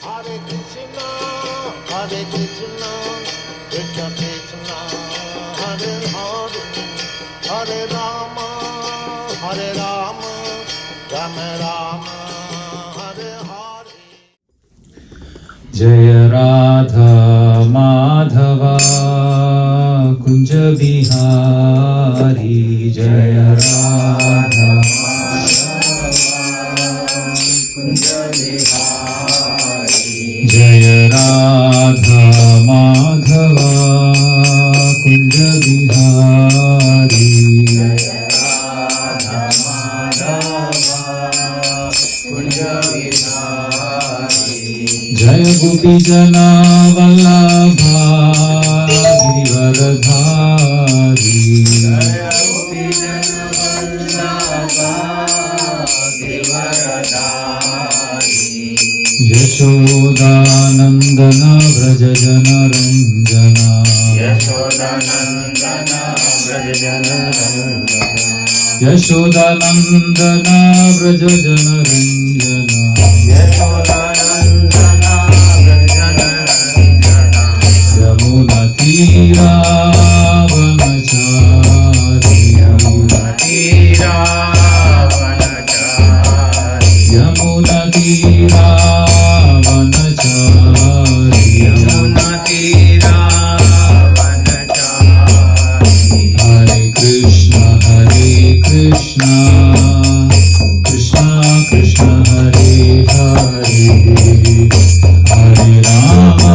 Hare Krishna, Krishna Krishna, Hare Hare, Hare Rama, Rama Rama, Hare Hare. Jaya Radha Madhava Kunja Bihari, Jaya Radha Kunja Bihari, Jaya Radha Madhava Kunja Bihari, Jaya Radha Madhava Kunja Bihari, Jaya Gopi Jana Vallabha Girivaradhari, Jaya Gopi Jana Vallabha Girivaradhari, Yashodanandana Vraja Jana Ranjana, Yashodanandana Vraja Jana Ranjana, Yashodanandana Vraja Jana Ranjana, Yashodanandana Vraja Jana Ranjana, Yamuna Tira Vanachari, Yamuna Tira Vanachari, Yamuna Tira Vanachari, Yamuna Tira Vanachari. Hare Krishna, Krishna Krishna Hare Hare, Hare Rama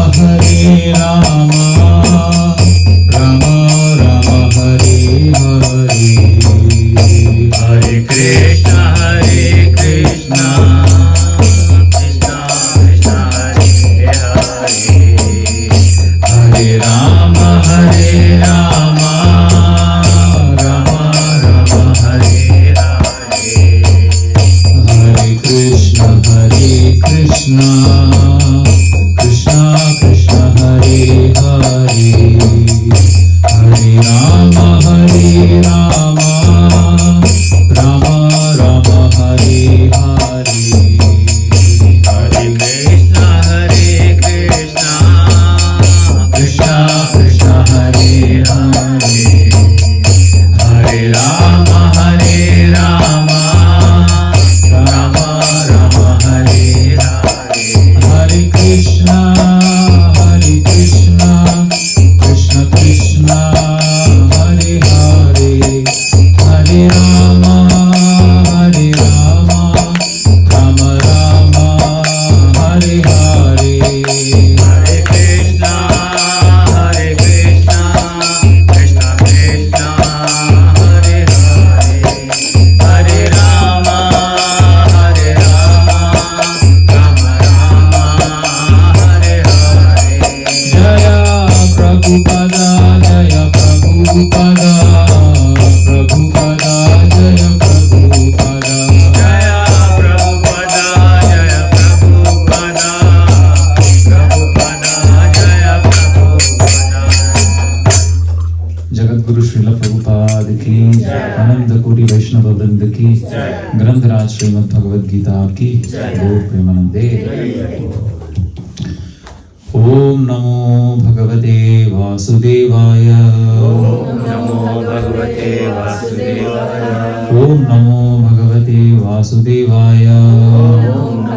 Rama Rama Hare Hare, Hare Krishna Krishna Krishna Hare Hare, Hare Rama Rama Hare Hare, Hare Krishna Krishna Krishna Hare Hare, Hare Rama Rama Rama Hare Hare, Hare Krishna Krishna Hare Hare, Hare Rama Rama Hare Hare, Hare Krishna Krishna Krishna Hare Hare, Hare Rama Rama Hare Hare, Hare Krishna Krishna Krishna Hare Hare, Hare Rama Hare Hare. Jaya Prabhupada, Jaya Prabhupada, Prabhupada, Jaya Prabhupada, Jaya Prabhupada, Jaya Prabhupada, Prabhupada, Jaya Prabhupada. Jagadguru Srila Prabhupada ki, Ananda Koti Vaishnava Vrind ki, Granthāraj Srimad Bhagavad Gita ki, Gaur Premanande. Om Namo Bhagavate Vasudevaya, Om Namo Bhagavate Vasudevaya, Om Namo Bhagavate Vasudevaya, Om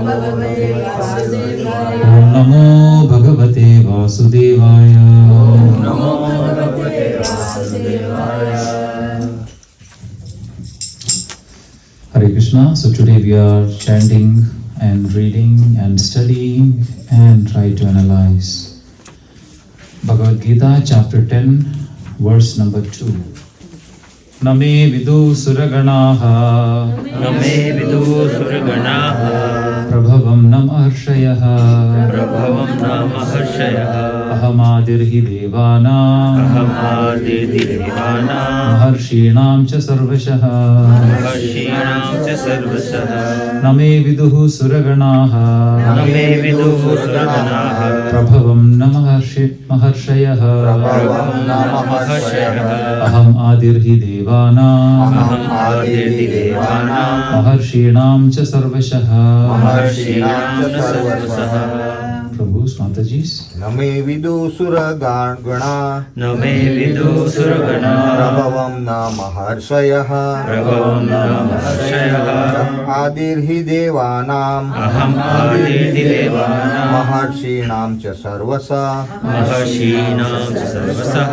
Namo Bhagavate Vasudevaya, Om Namo Bhagavate Vasudevaya. Hare Krishna. So today we are chanting and reading and studying and try to analyze Bhagavad Gita chapter 10 verse number 2. Name vidu suraganaha, Name vidu suraganaha, prabhavam namaharshayah, prabhavam namaharshayah, ahamadirhi devana, ahamadirhi devana, maharshinam cha sarvashah, maharshinam cha sarvasah. Name vidu suraganaha, Name vidu suraganaha, prabhavam namaharshayah, prabhavam namaharshayah, aham adirhi devana, aham adirhi devana, maharshinam cha sarvashah, maharshinam cha sarvasah. those Mataji's? Name vidu suragana नमे विदुसुरगणा Prabhavam na maharshayah प्रभवं न महर्षयः Adirhi devanam अहम् आदिदेवानां Maharshinam cha sarvasa महर्षीणां च सर्वसः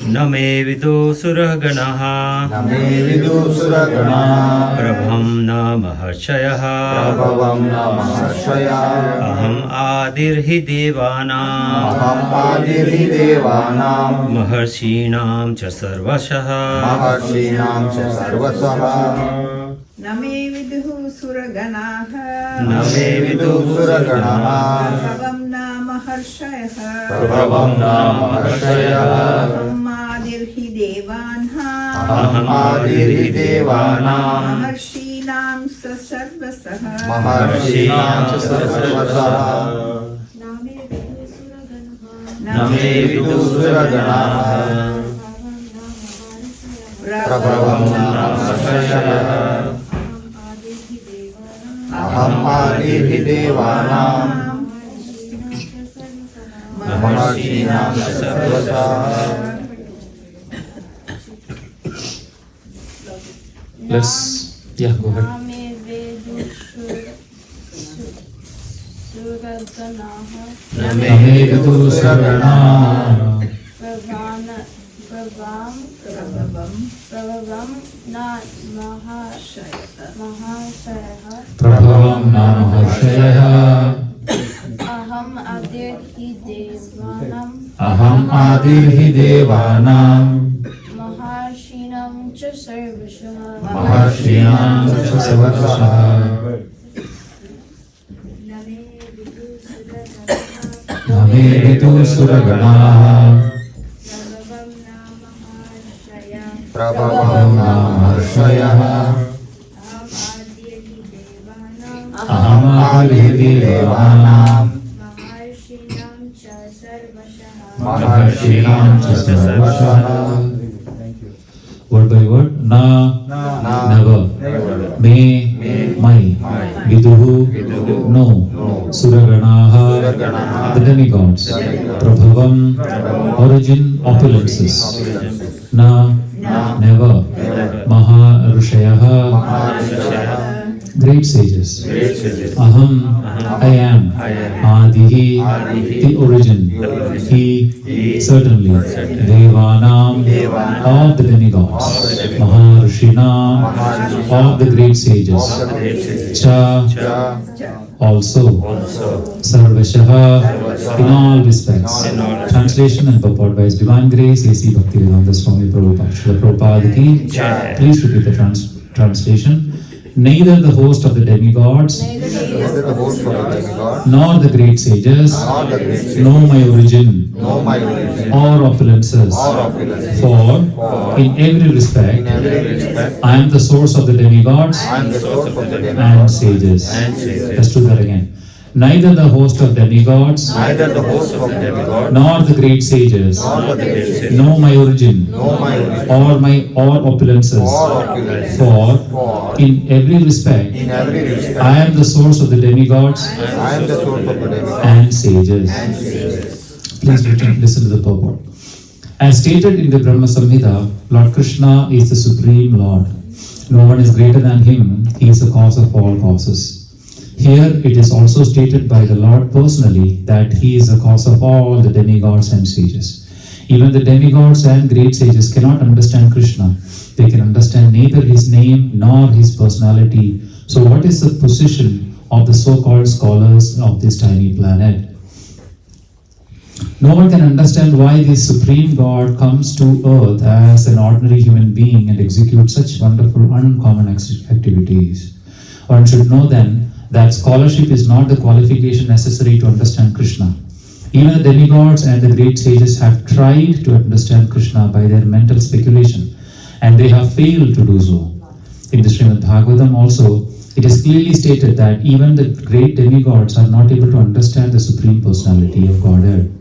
न मे विदुसुरगणः Name vidu suragana प्रभं न महर्षयः Prabhavam na maharshayah अहम् आदिर्हि देवानां Aham adirhi devanam महर्षीणां च सर्वशः Maharshinam cha sarvasah नमे विदुः सुरगणाः न मे Suragana प्रभवं नाम हर्षयः Prabhavam na maharshayah ब्रह्मादिर्हि देवान्ः Aham adirhi devanam महर्षीणां स सर्वसः Maharshinam cha sarvasah नमे विदुसुरगणः Prabhavam na maharshayah Aham adirhi devanam Maharshinam cha sarvasah Let's, yeah, go ahead. Name नमे Name vidu suragana Prabhavam na mahashayah Prabhavam na maharshayah Aham adirhi devanam Aham adirhi devanam Maharshinam cha sarvashah Maharshinam cha sarvasah Name vidu suragana Prabhavam na maharshayah Aham adirhi devanam Maharshinam cha sarvasah. Word by word. Na, never. Me, my. Viduhu, no. Suraganaha, the demigods. Prabhavam, origin, opulences. Na, never. Maharushayaha, great sages. Aham, I am. Adihi, the origin. He, certainly. Devanam, of the demigods. Maharshinam, of the great sages. Cha, also. Sarvashaha, in all respects. Translation and purport by His Divine Grace, A.C. Bhaktivedanta Swami Prabhupada. Srila Prabhupada ki jai. Please repeat the translation. Neither the host of the demigods, Neither the host of the demigod nor the great sages, nor the great sages know my origin know my origin or opulences. or opulences. For in every respect, In every respect, I am the source of the demigods I am the source of the and demigod sages. And sages. Let's do that again. Neither the host of demigods neither the host of the demigod nor the great sages nor the great sages know my origin know my origin or opulences. or opulences. For in every respect, In every respect, I am the source of the demigods I am the source of the demigod and sages. and sages. Please listen to the purport. As stated in the Brahma Samhita, Lord Kṛṣṇa is the Supreme Lord. No one is greater than Him. He is the cause of all causes. Here it is also stated by the Lord personally that He is the cause of all the demigods and sages. Even the demigods and great sages cannot understand Kṛṣṇa. They can understand neither His name nor His personality. So what is the position of the so-called scholars of this tiny planet? No one can understand why the Supreme God comes to earth as an ordinary human being and executes such wonderful, uncommon activities. One should know then that scholarship is not the qualification necessary to understand Kṛṣṇa. Even the demigods and the great sages have tried to understand Kṛṣṇa by their mental speculation, and they have failed to do so. In the Srimad Bhagavatam also, it is clearly stated that even the great demigods are not able to understand the Supreme Personality of Godhead.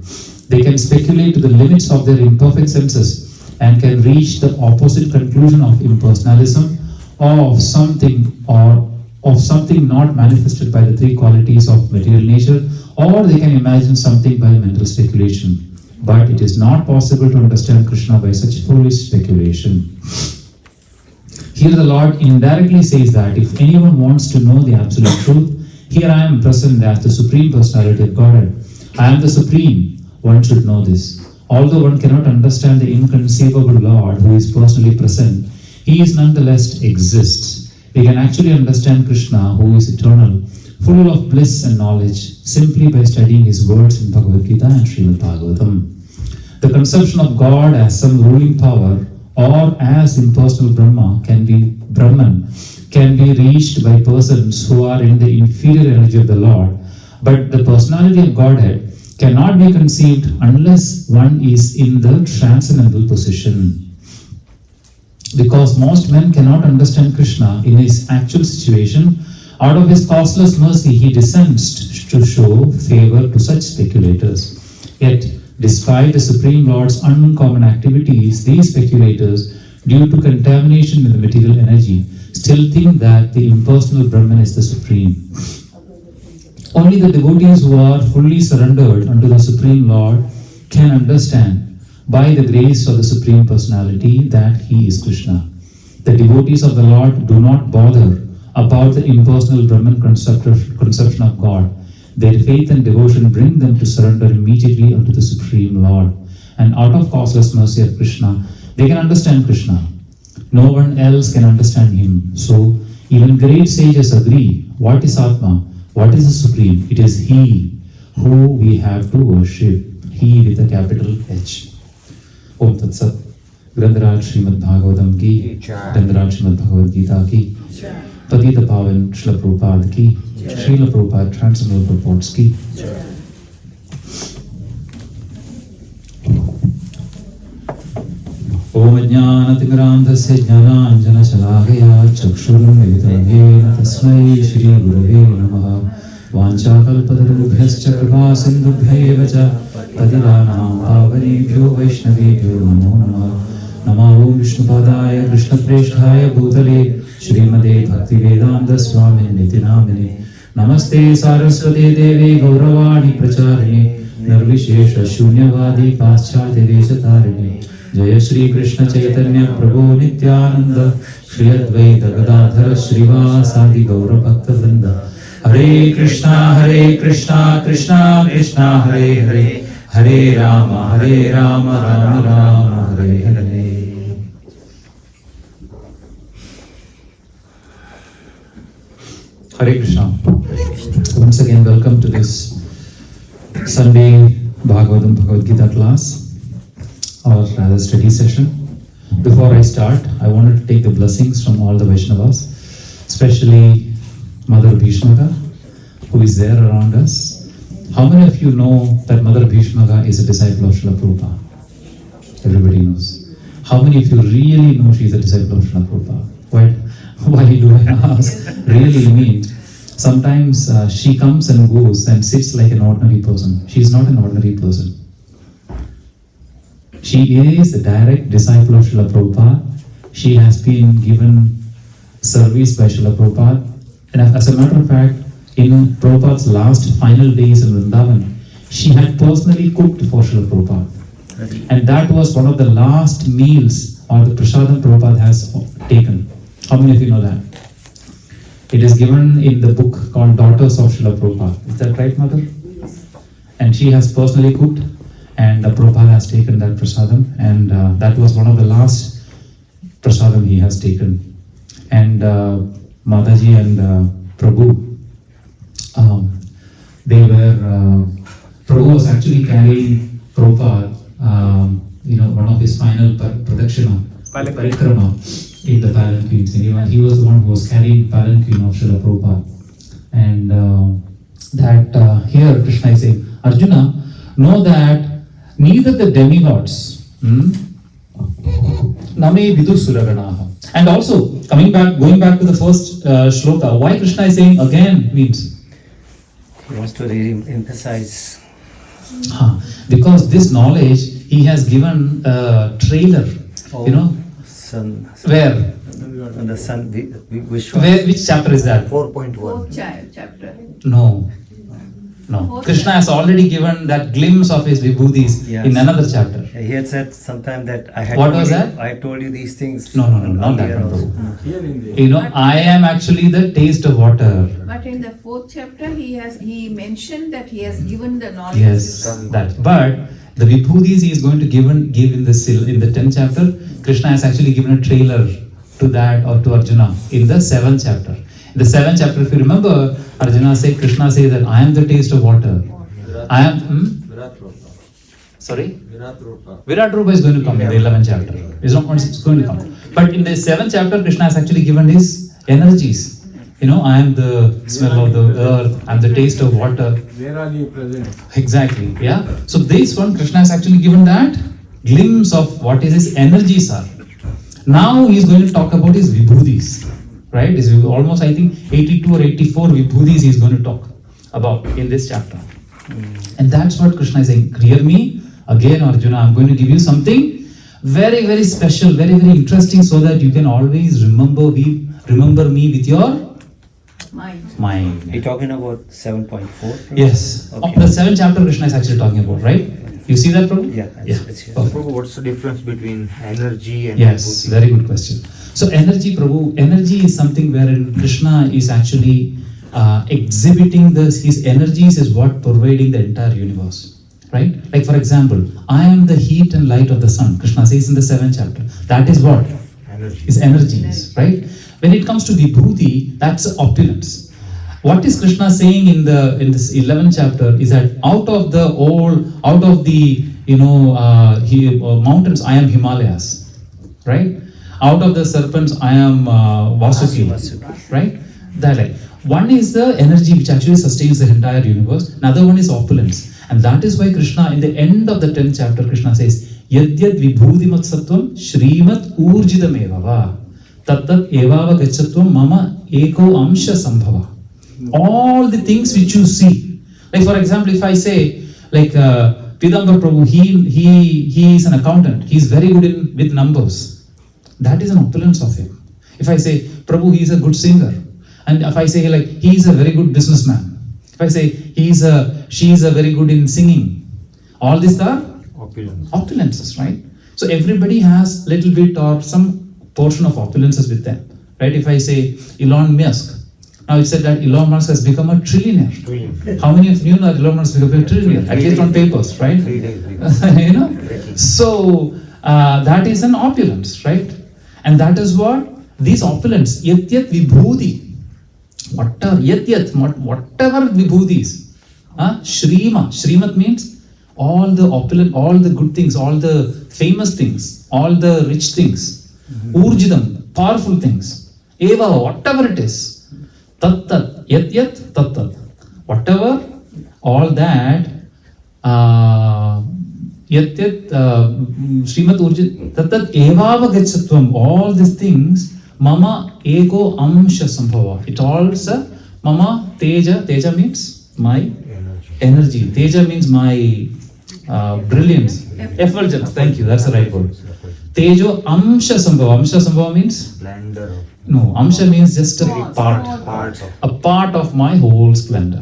They can speculate to the limits of their imperfect senses and can reach the opposite conclusion of impersonalism or of something or of something not manifested by the three qualities of material nature, or they can imagine something by mental speculation. But it is not possible to understand Kṛṣṇa by such foolish speculation. Here the Lord indirectly says that if anyone wants to know the absolute truth, here I am present as the Supreme Personality of Godhead. I am the Supreme. One should know this. Although one cannot understand the inconceivable Lord who is personally present, He is nonetheless exists. We can actually understand Kṛṣṇa, who is eternal, full of bliss and knowledge, simply by studying His words in Bhagavad Gita and Srimad Bhagavatam. The conception of God as some ruling power or as impersonal Brahman can be reached by persons who are in the inferior energy of the Lord, but the personality of Godhead cannot be conceived unless one is in the transcendental position. Because most men cannot understand Kṛṣṇa in his actual situation, out of His causeless mercy He descends to show favor to such speculators. Yet, despite the Supreme Lord's uncommon activities, these speculators, due to contamination with the material energy, still think that the impersonal Brahman is the Supreme. Only the devotees who are fully surrendered unto the Supreme Lord can understand, by the grace of the Supreme Personality, that He is Kṛṣṇa. The devotees of the Lord do not bother about the impersonal Brahman conception of God. Their faith and devotion bring them to surrender immediately unto the Supreme Lord. And out of causeless mercy of Kṛṣṇa, they can understand Kṛṣṇa. No one else can understand Him. So, even great sages agree, what is Atma? What is the Supreme? It is He who we have to worship. He with a capital H. Om Tat Sat. Grantaraj Srimad Bhagavatam ki, Grantaraj Srimad Bhagavad Gita ki, Patita Pavan Srila Prabhupada ki, Srila Prabhupada Transcendental Purports ki. Om Ajnanatimmirandhasya Jnananjana Shalakaya Chakshurunmilitam Yena Tasmai Shri Gurave Namaha. Vanchakalpatarubhyascha kripa sindhubhya cha patiranam pavanebhyo vaishnavebhyo namo namah. Namo Vishnupadaya Krishnapreshthaya Bhutale Srimade Bhaktivedanta Swami Niti Namine. Namaste Saraswate Devi Gauravani Pracharine Nirvishesha Shunyavadi Paschatya Deshatarine. Jaya Shri Krishna Chaitanya Prabhu Nityananda Shri Advaita Gadadhara Srivasadi Gaura Bhakta Vrinda. Hare Krishna, Krishna Krishna, Hare Hare, Hare Rama, Rama Rama, Hare Hare. Hare Krishna. Once again, welcome to this Sunday Bhagavad Gita class, or rather study session. Before I start, I wanted to take the blessings from all the Vaishnavas, especially Mother Bhishmaka, who is there around us. How many of you know that Mother Bhishmaka is a disciple of Srila Prabhupada? Everybody knows. How many of you really know she is a disciple of Srila Prabhupada? Why do I ask? Really mean, sometimes she comes and goes and sits like an ordinary person. She is not an ordinary person. She is a direct disciple of Srila Prabhupada. She has been given service by Srila Prabhupada. And as a matter of fact, in Prabhupada's last final days in Vrindavan, she had personally cooked for Srila Prabhupada. And that was one of the last meals or the prasadam Prabhupada has taken. How many of you know that? It is given in the book called Daughters of Srila Prabhupada. Is that right, Mother? And she has personally cooked, and Prabhupada has taken that prasadam, and that was one of the last prasadam he has taken. And Mataji and Prabhu, Prabhu was actually carrying Prabhupada, one of his final pradakshina, parikrama in the palanquins. He was the one who was carrying palanquin of Srila Prabhupada. And here Kṛṣṇa is saying, Arjuna, know that neither the demigods, name vidu suraganaha. And also, going back to the first shloka, why Kṛṣṇa is saying again means? He wants to re-emphasize. Because this knowledge he has given a trailer, Son. where And the sun, Vishwa. Which chapter is that? 4.1. Fourth chapter. No. Fourth Krishna has already given that glimpse of his vibhudis Yes. in another chapter. He had said sometime that I had What told was you, that? I told you these things. No, not that earlier one, also. Prabhu. You know, I am actually the taste of water. But in the fourth chapter, he mentioned that he has given the knowledge. Yes, to some. that. But the vibhudis he is going to give in the 10th chapter. Krishna has actually given a trailer to that or to Arjuna in the 7th chapter. In the 7th chapter, if you remember, Krishna says that I am the taste of water. I am. Sorry? Virat Rupa is going to come in the 11th chapter. It's going to come. But in the 7th chapter, Krishna has actually given his energies. You know, I am the smell of the earth, I am the taste of water. Where are you present? Exactly, yeah. So this one, Krishna has actually given that glimpse of what his energies are. Now he is going to talk about his vibhudis, right? It's almost, I think, 82 or 84 vibhudis he is going to talk about in this chapter. And that's what Krishna is saying. Hear me again, Arjuna. I'm going to give you something very, very special, very, very interesting, so that you can always remember me with your mind. You're talking about 7.4? Yes. Okay. The 7th chapter Krishna is actually talking about, right? You see that, Prabhu? Yeah, it's here. Perfect. Prabhu, what's the difference between energy and Yes, vibhuti? very good question. So energy, Prabhu, energy is something wherein Krishna is actually exhibiting his energies is what pervading the entire universe, right? Like for example, I am the heat and light of the sun. Krishna says in the 7th chapter. That is what? Energy. Is energies, right? When it comes to vibhuti, that's opulence. What is Krishna saying in this 11th chapter is that out of the mountains I am Himalayas, right? Out of the serpents I am Vasuki, right? That like one is the energy which actually sustains the entire universe. Another one is opulence, and that is why Krishna in the end of the 10th chapter Krishna says Yadyad vibhudimat sattvam shrimat urjidam evava tattat evava gachatvam mama eko amsha sambhava. All the things which you see, like for example, if I say like Pidambar Prabhu, he is an accountant, he is very good with numbers. That is an opulence of him. If I say Prabhu, he is a good singer, and if I say like he is a very good businessman, if I say she is a very good in singing, all these are opulences, right? So everybody has little bit or some portion of opulences with them, right? If I say Elon Musk, now it said that Elon Musk has become a trillionaire. How many of you know that Elon Musk has become a trillionaire? At least on papers, right? 3 days. You know? So that is an opulence, right? And that is what these opulence, yat yat vibhuti, whatever vibhutis, Shrimat means all the opulent, all the good things, all the famous things, all the rich things, Urjidam, powerful things, Eva, whatever it is. Tat tat, yat yat, tat tat. Whatever, all that, yat yat, Srimad Urjit, tat tat evava gachatvam, all these things, mama ego amsha sambhava. It also, mama teja means my energy. Teja means my brilliance. Effulgence, thank you, that's the right word. Tejo amsha sambhava. Amsha sambhava means? Splendor. No, amsha means just a part of my whole splendor.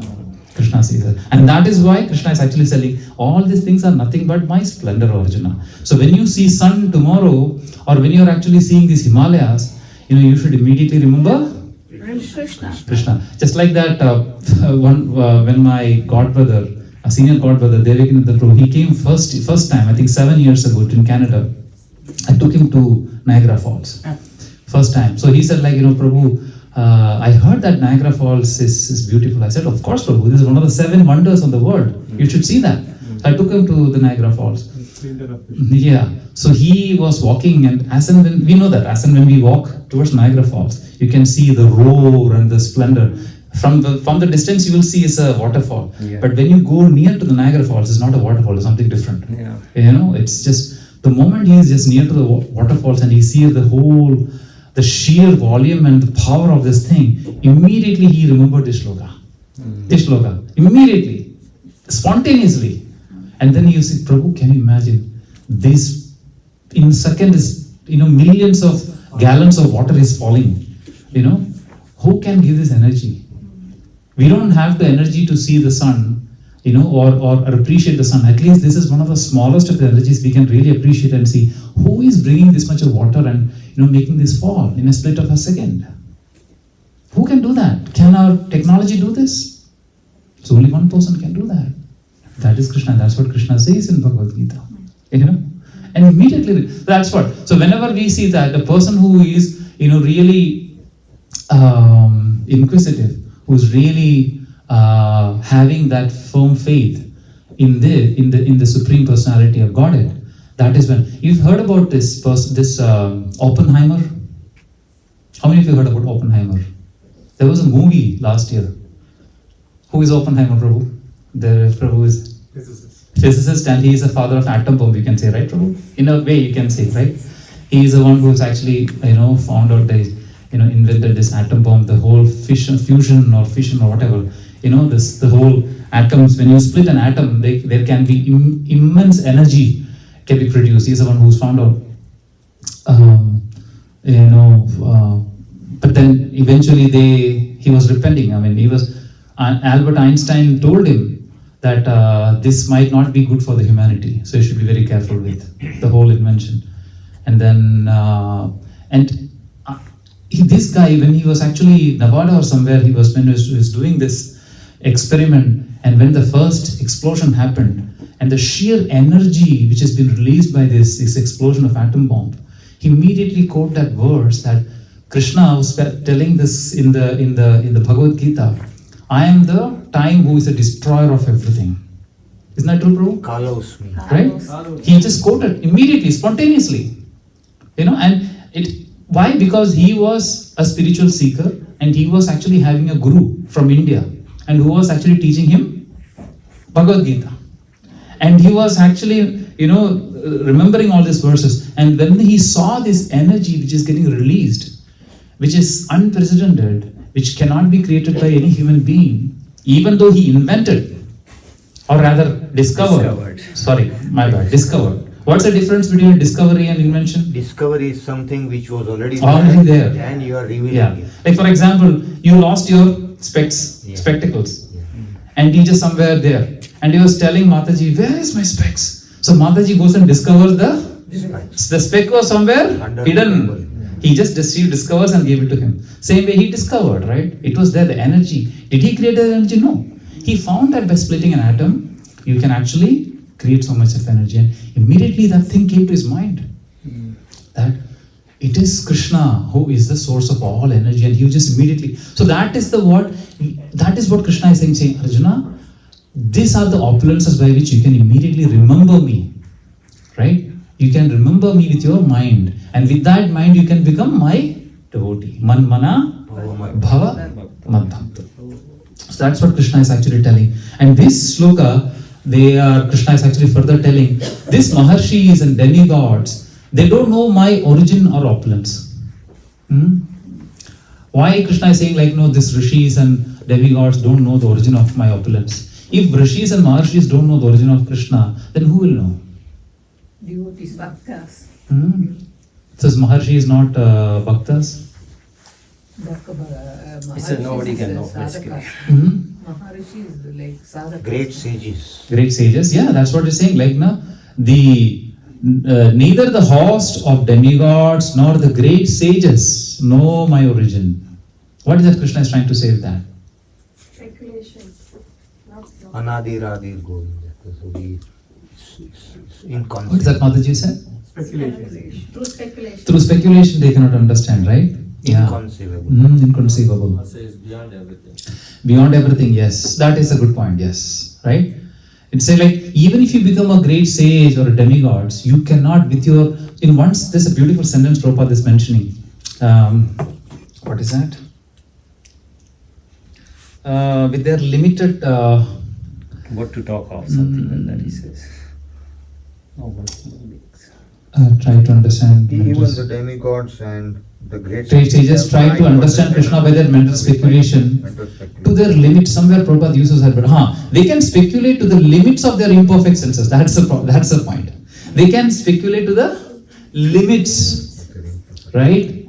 Krishna says that. And that is why Krishna is actually telling all these things are nothing but my splendor, Arjuna. So when you see sun tomorrow, or when you are actually seeing these Himalayas, you should immediately remember Krishna. Just like that, when my godbrother, a senior godbrother, Devakinanda Prabhu, he came first time, I think 7 years ago in Canada. I took him to Niagara Falls. First time. So he said like, Prabhu, I heard that Niagara Falls is beautiful. I said, of course, Prabhu, this is one of the 7 wonders of the world. You should see that. So I took him to the Niagara Falls. Yeah. So he was walking, and as and when we walk towards Niagara Falls, you can see the roar and the splendor. From the distance, you will see it's a waterfall. Yeah. But when you go near to the Niagara Falls, it's not a waterfall, it's something different. Yeah. It's just, the moment he is just near to the waterfalls and he sees the sheer volume and the power of this thing, immediately he remembered this shloka. This shloka. Immediately. Spontaneously. And then you see, Prabhu, can you imagine this in seconds, millions of gallons of water is falling. Who can give this energy? We don't have the energy to see the sun, or appreciate the sun. At least this is one of the smallest of the energies we can really appreciate and see. Who is bringing this much of water and making this fall in a split of a second? Who can do that? Can our technology do this? So only one person can do that. That is Kṛṣṇa. That's what Kṛṣṇa says in Bhagavad Gita. And immediately, that's what. So whenever we see that, the person who is, really inquisitive, who's really having that firm faith in the Supreme Personality of Godhead, that is when you've heard about this Oppenheimer. How many of you heard about Oppenheimer? There was a movie last year. Who is Oppenheimer, Prabhu? The Prabhu is physicist, and he is the father of atom bomb. You can say, right, Prabhu? In a way, you can say, right? He is the one who has actually, found out invented this atom bomb, the whole fusion or whatever. The whole atoms. When you split an atom, there can be immense energy can be produced. He's the one who's found out. But then eventually he was repenting. Albert Einstein told him that this might not be good for the humanity, so you should be very careful with the whole invention. And then this guy, when he was actually Nevada or somewhere, when he was doing this experiment, and when the first explosion happened, and the sheer energy which has been released by this explosion of atom bomb, he immediately quoted that verse that Kṛṣṇa was telling this in the Bhagavad Gita. I am the time who is a destroyer of everything. Isn't that true, Prabhu? Kalos. Right? He just quoted immediately, spontaneously. Why? Because he was a spiritual seeker, and he was actually having a guru from India, and who was actually teaching him Bhagavad Gita. And he was actually, remembering all these verses. And when he saw this energy which is getting released, which is unprecedented, which cannot be created by any human being, even though he invented, or rather discovered. Sorry, my bad, discovered. What's the difference between discovery and invention? Discovery is something which was already there. And you are revealing it. Like for example, you lost your spectacles, and he just somewhere there, and he was telling Mataji, where is my specs? So Mataji goes and discovers the spec was somewhere hidden. He just discovers and gave it to him. Same way he discovered, right? It was there, the energy. Did he create the energy? No. He found that by splitting an atom, you can actually create so much of energy. And immediately that thing came to his mind. That it is Kṛṣṇa who is the source of all energy, and he just immediately. So that is what Kṛṣṇa is saying, Arjuna, these are the opulences by which you can immediately remember me. Right? You can remember me with your mind, and with that mind you can become my devotee. Man mana bhava mad bhakta. So that's what Kṛṣṇa is actually telling. And this sloka, Kṛṣṇa is actually further telling, these Maharshis and demigods, they don't know my origin or opulence. Why Kṛṣṇa is saying this Rishis and demigods don't know the origin of my opulence? If Rishis and Maharshis don't know the origin of Kṛṣṇa, then who will know? Devotees, bhaktas. So Maharshi is not bhaktas? He said nobody can know, basically. Maharishi is like sadhakas. Great sages. Great sages, yeah, that's what he's saying. Neither the host of demigods nor the great sages know my origin. What is that Kṛṣṇa is trying to say with that? Speculation. Anadir Adir Govinda. So the inconceivable. What is that Mataji said? Speculation. Through speculation. Through speculation they cannot understand, right? Yeah. Inconceivable. Inconceivable. Also is beyond everything. Beyond everything, yes. That is a good point, yes. Right? It's even if you become a great sage or a demigod, you cannot with your, there's a beautiful sentence Prabhupada is mentioning. What is that? With their limited... What to talk of, something like that he says. Try to understand. Even the demigods and the great sages try to understand Kṛṣṇa by their mental speculation to their limit. Somewhere Prabhupada uses that word. They can speculate to the limits of their imperfect senses. That's the point. They can speculate to the limits, right?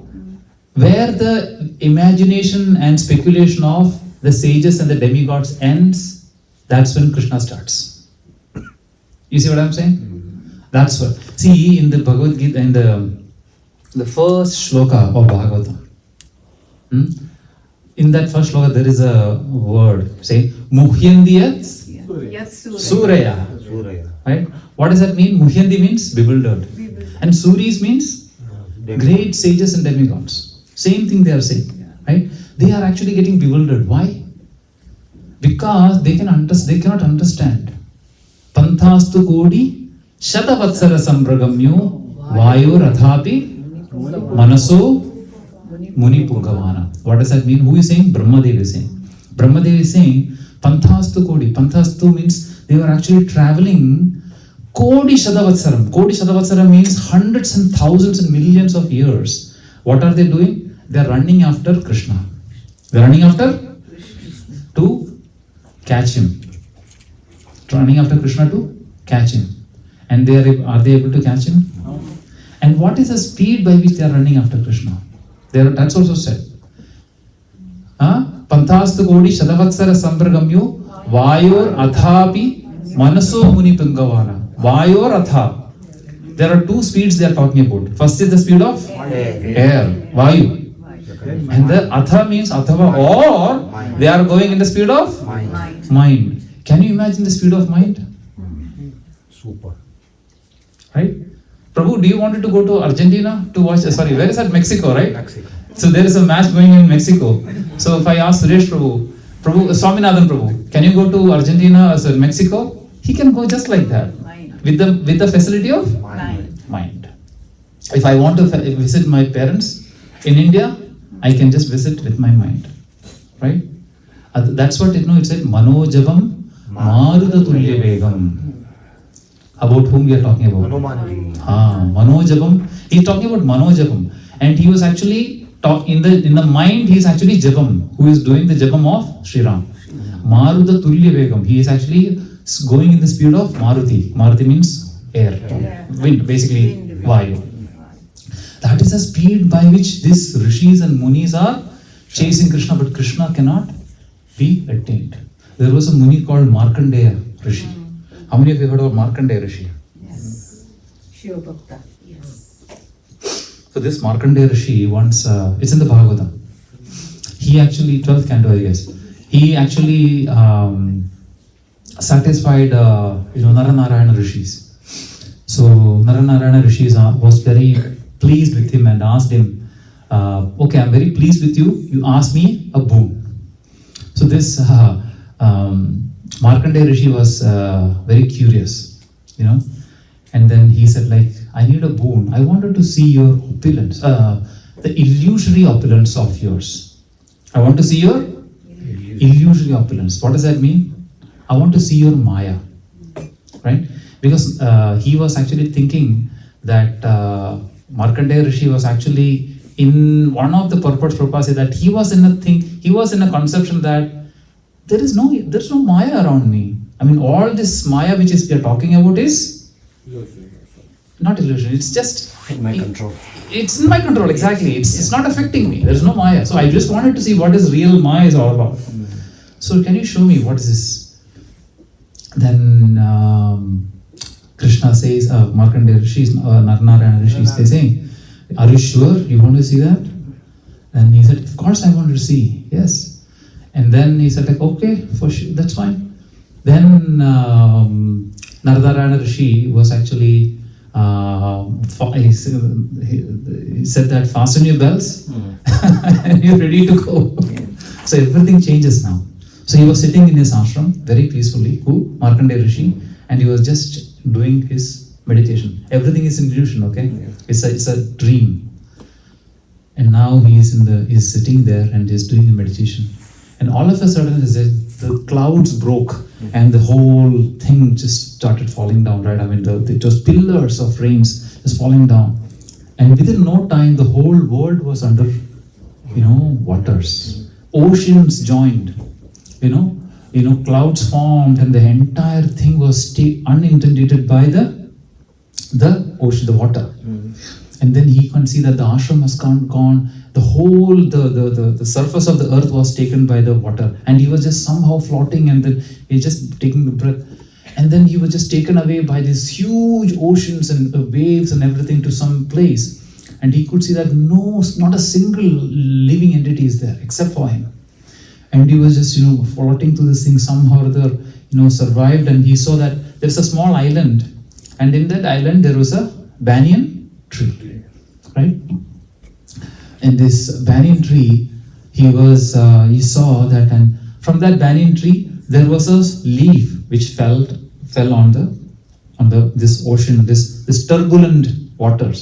Where the imagination and speculation of the sages and the demigods ends, that's when Krishna starts. You see what I'm saying? That's what. See, in the Bhagavad Gita, in the first shloka of Bhagavatam, in that first shloka there is a word, say, Muhyandiyat Suraya. Surya. Right? What does that mean? Muhyandi means bewildered. And Suris means great sages and demigods. Same thing they are saying. Right? They are actually getting bewildered. Why? Because they cannot understand. Panthastu kodi shatavatsara sambragamyo vayo rathapi manaso muni pungavana. What does that mean? Who is saying? Brahmadev is saying. Brahmadev is saying Panthastu kodi. Panthastu means they were actually traveling Kodi Shadavatsaram. Kodi Shadavatsaram means hundreds and thousands and millions of years. What are they doing? They are running after Kṛṣṇa. They are running after to catch him. Running after Kṛṣṇa to catch him. And are they able to catch him? No. And what is the speed by which they are running after Kṛṣṇa? That's also said. Panthastu kodi Shadavatsara sambragamyo vayor athapi manaso muni pungavana. Vayor atha. There are two speeds they are talking about. First is the speed of air, Vayu. And the atha means athava, or they are going in the speed of mind. Can you imagine the speed of mind? Super. Right? Prabhu, do you want to go to Argentina to watch? Where is that? Mexico, right? Mexico. So there is a match going in Mexico. So if I ask Suresh Prabhu, Swaminathan Prabhu, can you go to Argentina or Mexico? He can go just like that. With the facility of mind. If I want to visit my parents in India, I can just visit with my mind. Right? That's what it said, Manojabam Maruda Tulya Vegam. About whom we are talking about? Manojabam. He's talking about Manojabam. And he was actually in the mind, he is actually Jabam, who is doing the Jabam of Sri Ram. Maruda Tulya Vegam. He is actually going in the speed of Maruti. Maruti means air. Wind, basically Vayu. That is the speed by which these rishis and munis are chasing Kṛṣṇa, but Kṛṣṇa cannot be attained. There was a muni called Markandeya Rishi. How many of you heard of Markandeya Rishi? Yes. Shiva Bhakta. Yes. So this Markandeya Rishi once, it's in the Bhagavatam. He actually, 12th canto I guess, he actually satisfied Naranarayana Rishis. So Naranarayana Rishis was very pleased with him and asked him, okay, I'm very pleased with you. You asked me a boon. So this Markandeya Rishi was very curious, and then he said, I need a boon. I wanted to see your opulence, the illusory opulence of yours. I want to see your illusory opulence. What does that mean? I want to see your Maya, right? Because he was actually thinking that Markandeya Rishi was actually in one of the purports Prabhupada said that he was in a conception that there's no Maya around me. I mean, all this Maya which we are talking about is not illusion. It's just In my control. It's in my control, exactly. It's not affecting me. There's no Maya. So I just wanted to see what is real Maya is all about. So can you show me what is this? Then Kṛṣṇa says, Markandeya Rishis, Naranarayana Rishis, they saying, are you sure you want to see that? And he said, of course I want to see. Yes. And then he said, okay, for sure, that's fine. Then Naranarayana Rishi was actually he said that fasten your belts and you're ready to go. So everything changes now. So he was sitting in his ashram very peacefully, Markandeya Rishi, and he was just doing his meditation. Everything is an illusion, okay? It's a dream. And now he's sitting there and he's doing a meditation. And all of a sudden the clouds broke and the whole thing just started falling down, right? I mean, it was pillars of rains just falling down. And within no time, the whole world was under, waters. Oceans joined, clouds formed, and the entire thing was uninterrupted by the ocean, the water. And then he can see that the ashram has gone, the whole the surface of the earth was taken by the water, and he was just somehow floating, and then he just taking the breath, and then he was just taken away by these huge oceans and waves and everything to some place, and he could see that not a single living entity is there except for him, and he was just floating through this thing, somehow or other survived, and he saw that there's a small island, and in that island there was a banyan tree, right? And this banyan tree, he saw that, and from that banyan tree there was a leaf which fell on this ocean, this turbulent waters,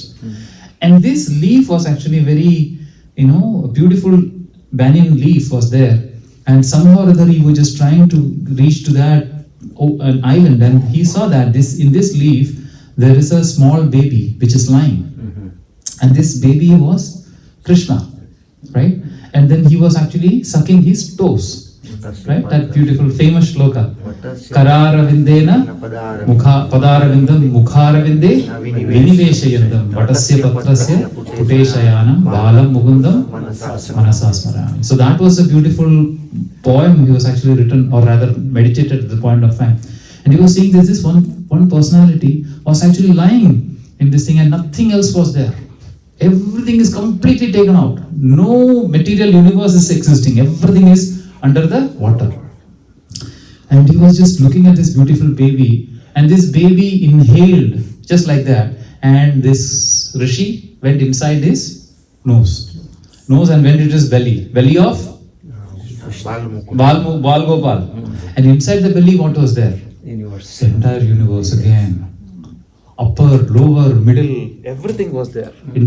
and this leaf was actually very, a beautiful banyan leaf was there, and somehow or other he was just trying to reach to that an island, and he saw that in this leaf there is a small baby which is lying, and this baby was Kṛṣṇa, right? And then he was actually sucking his toes, right? That beautiful famous shloka. Kararavindena padaravindam mukharavinde viniveshayandam vatasya patrasya puteshayanam balam mugundam manasasmarami. So that was a beautiful poem he was actually written, or rather meditated at the point of time. And he was seeing this one personality was actually lying in this thing, and nothing else was there. Everything is completely taken out. No material universe is existing. Everything is under the water. And he was just looking at this beautiful baby, and this baby inhaled just like that, and this rishi went inside his nose, and went into his belly of Bal Gopal. And inside the belly, what was there? Universe. The entire universe again. Upper, lower, middle, everything was there in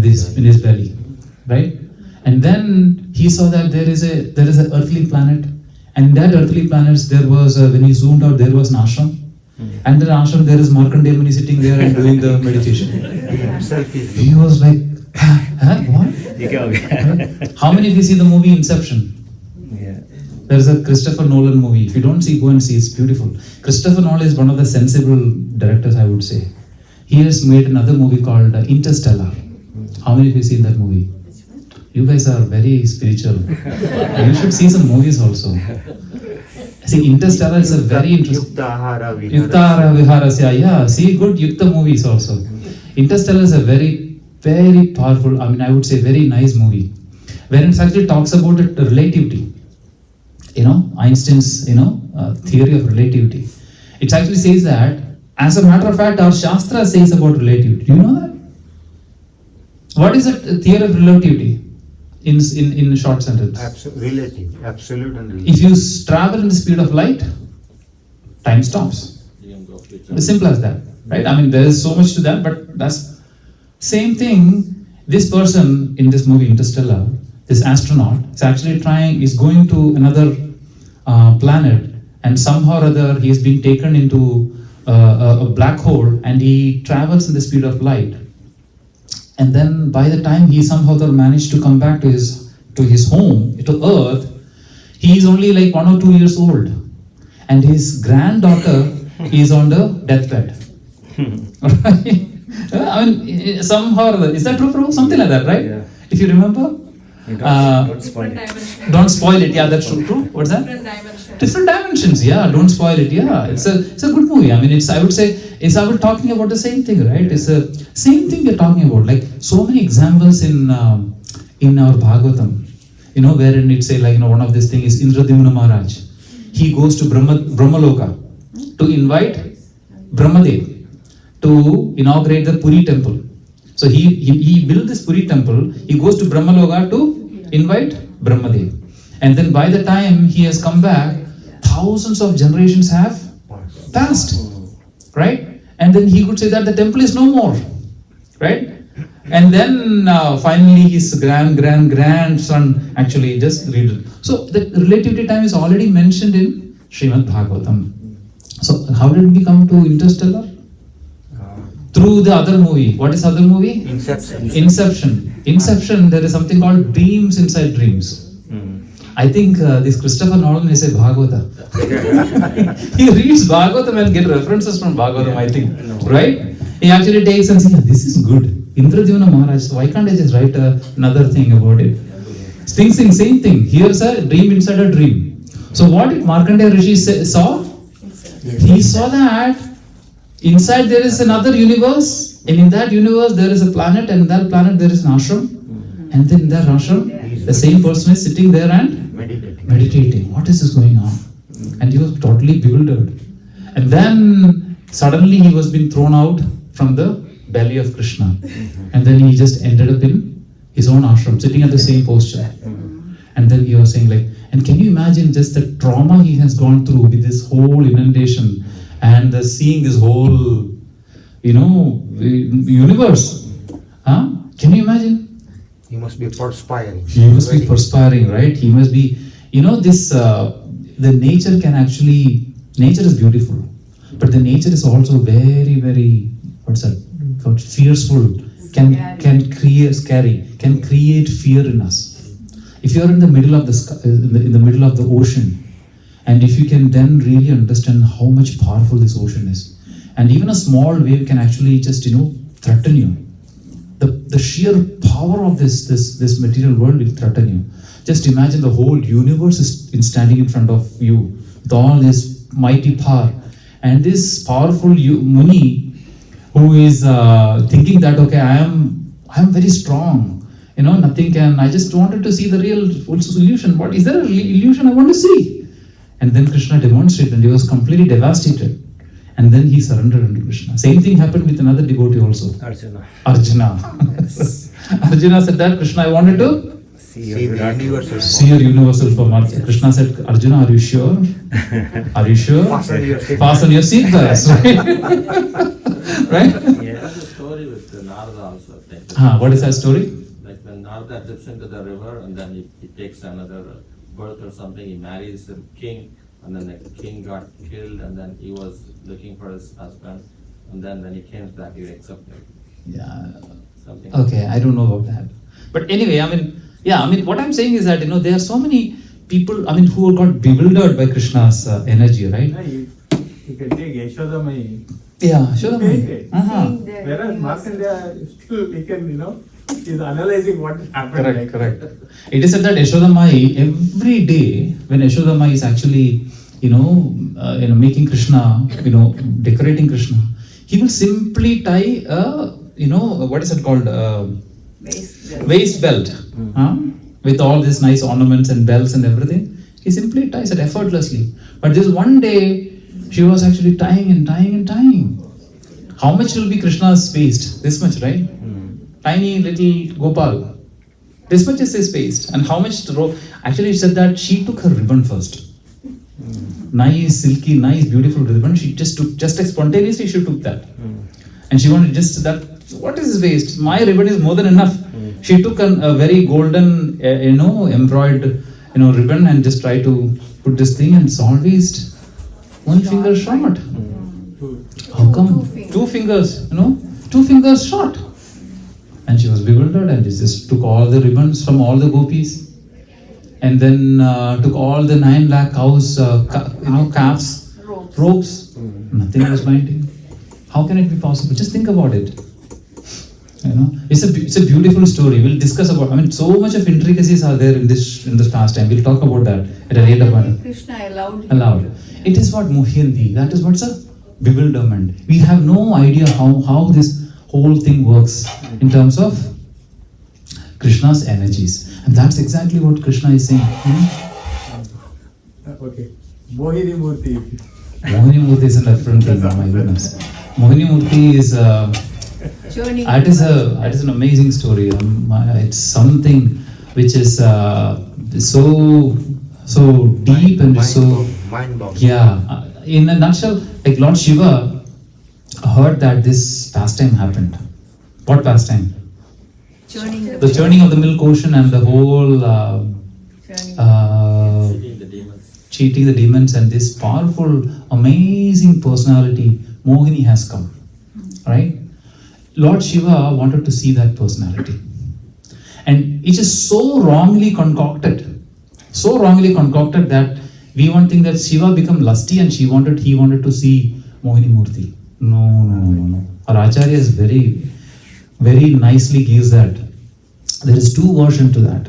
his belly, right? And then he saw that there is an earthly planet, and in that earthly planet there was when he zoomed out, there was an ashram, and in the ashram there is Markandeya Muni sitting there and doing the meditation. He was like, what? Right? How many of you see the movie Inception? There is a Christopher Nolan movie. If you don't see, go and see. It's beautiful. Christopher Nolan is one of the sensible directors, I would say. He has made another movie called Interstellar. How many of you seen that movie? You guys are very spiritual. You should see some movies also. See, Interstellar is a very interesting. Yuktahara Viharasya. Yeah, see good Yukta movies also. Interstellar is a very, very powerful, I would say very nice movie, where it actually talks about the relativity. Einstein's, theory of relativity. It actually says that, as a matter of fact, our Shastra says about relativity. Do you know that? What is the theory of relativity in a short sentence? Relative, absolute and relative. If you travel in the speed of light, time stops. As simple as that, right? There is so much to that, but that's same thing. This person in this movie Interstellar, this astronaut, is going to another planet, and somehow or other he is being taken into a black hole, and he travels in the speed of light. And then by the time he somehow or other managed to come back to his home, to Earth, he is only like 1 or 2 years old, and his granddaughter is on the deathbed. Right? Somehow or other, is that true, Prabhu? Something like that, right? Yeah. If you remember. Don't spoil it. Don't spoil it. Yeah, that's true. What's that? Different dimensions. Yeah, don't spoil it. Yeah, it's a good movie. I would say we're talking about the same thing, right? It's the same thing we're talking about. Like so many examples in our Bhagavatam, wherein it say one of this thing is Indradimna Maharaj. He goes to Brahmaloka to invite Brahmadev to inaugurate the Puri temple. So he built this Puri temple. He goes to Brahmaloka to invite Brahmadev. And then by the time he has come back, thousands of generations have passed, right? And then he could say that the temple is no more, right? And then finally his grandson actually just read it. So the relativity time is already mentioned in Srimad Bhagavatam. So how did we come to Interstellar? Through the other movie. What is other movie? Inception. There is something called dreams inside dreams. I think this Christopher Nolan is a Bhagavata. He reads Bhagavatam and get references from Bhagavatam, I think. Right? He actually takes and says, this is good. Indradyumna Maharaj, why can't I just write another thing about it? Same thing. Here's a dream inside a dream. So what did Markandeya Rishi saw? He saw that inside there is another universe, and in that universe there is a planet, and in that planet there is an ashram. And then in that ashram, the same person is sitting there and meditating. What is this going on? And he was totally bewildered. And then suddenly he was being thrown out from the belly of Kṛṣṇa. And then he just ended up in his own ashram, sitting at the same posture. And then he was saying like, and can you imagine just the trauma he has gone through with this whole inundation and seeing this whole, universe? Can you imagine? He must be perspiring. He must be perspiring, right? He must be, the nature can actually, nature is beautiful, but the nature is also very, very, fearful, can create scary, can create fear in us. If you are in the middle of the sky, in the middle of the ocean, and if you can then really understand how much powerful this ocean is, and even a small wave can actually just threaten you. The sheer power of this material world will threaten you. Just imagine the whole universe is standing in front of you with all this mighty power, and this powerful Muni who is thinking that okay, I am very strong. Nothing can. I just wanted to see the real solution. What is there an illusion I want to see? And then Kṛṣṇa demonstrated, and he was completely devastated. And then he surrendered unto Kṛṣṇa. Same thing happened with another devotee also. Arjuna. Arjuna said that Kṛṣṇa, I wanted to See your universal see your universal form. Kṛṣṇa said, Arjuna, are you sure? Are you sure? Fasten your seatbelts, right? Right? Yeah. There's a story with Narada also. I think. What is that story? Like when Narada dips into the river and then he takes another birth or something, he marries the king, and then the king got killed, and then he was looking for his husband, and then when he came back, he accepted Yeah. something. Okay, I don't know about that. But anyway, what I'm saying is that, there are so many people, who got bewildered by Krishna's energy, right? You can take Yashodamai. Yeah, sure. Uh-huh. Whereas Markandeya still he can, is analyzing what happened. Correct. It is said that Yashodamai, every day when Yashodamai is actually, making Kṛṣṇa, decorating Kṛṣṇa, he will simply tie what is it called? Waist belt. With all these nice ornaments and bells and everything. He simply ties it effortlessly. But this one day, she was actually tying and tying and tying. How much will be Kṛṣṇa's waist? This much, right? Tiny little Gopal. This much is his waist. And how much rope? Actually, it said that she took her ribbon first. Nice, silky, nice, beautiful ribbon. She just like spontaneously, she took that. And she wanted just that. What is his waist? My ribbon is more than enough. She took a very golden, embroidered, ribbon and just tried to put this thing, and it's always one finger short. How come? Two fingers, 2 fingers short. And she was bewildered, and she just took all the ribbons from all the gopis, and then took all the 9 lakh cows, calves, ropes. Nothing was binding. How can it be possible? Just think about it. It's a beautiful story. We'll discuss about. So much of intricacies are there in this pastime. We'll talk about that at a later point. Kṛṣṇa Allowed. It is what Muhyandi. That is what's a bewilderment. We have no idea how this whole thing works in terms of Kṛṣṇa's energies, and that's exactly what Kṛṣṇa is saying. Okay. Mohini Murti. Mohini Murti is a different thing. Oh my goodness. Mohini Murti is it is an amazing story. It's something which is so deep and so mind-boggling. Yeah. In a nutshell, like Lord Shiva heard that this pastime happened. What pastime? The churning of the milk ocean and the whole cheating the demons, and this powerful, amazing personality, Mohini, has come. Right? Lord Shiva wanted to see that personality. And it is so wrongly concocted that we one think that Shiva became lusty and he wanted to see Mohini Murti. No. Our Acharya is very very nicely gives that. There is two versions to that,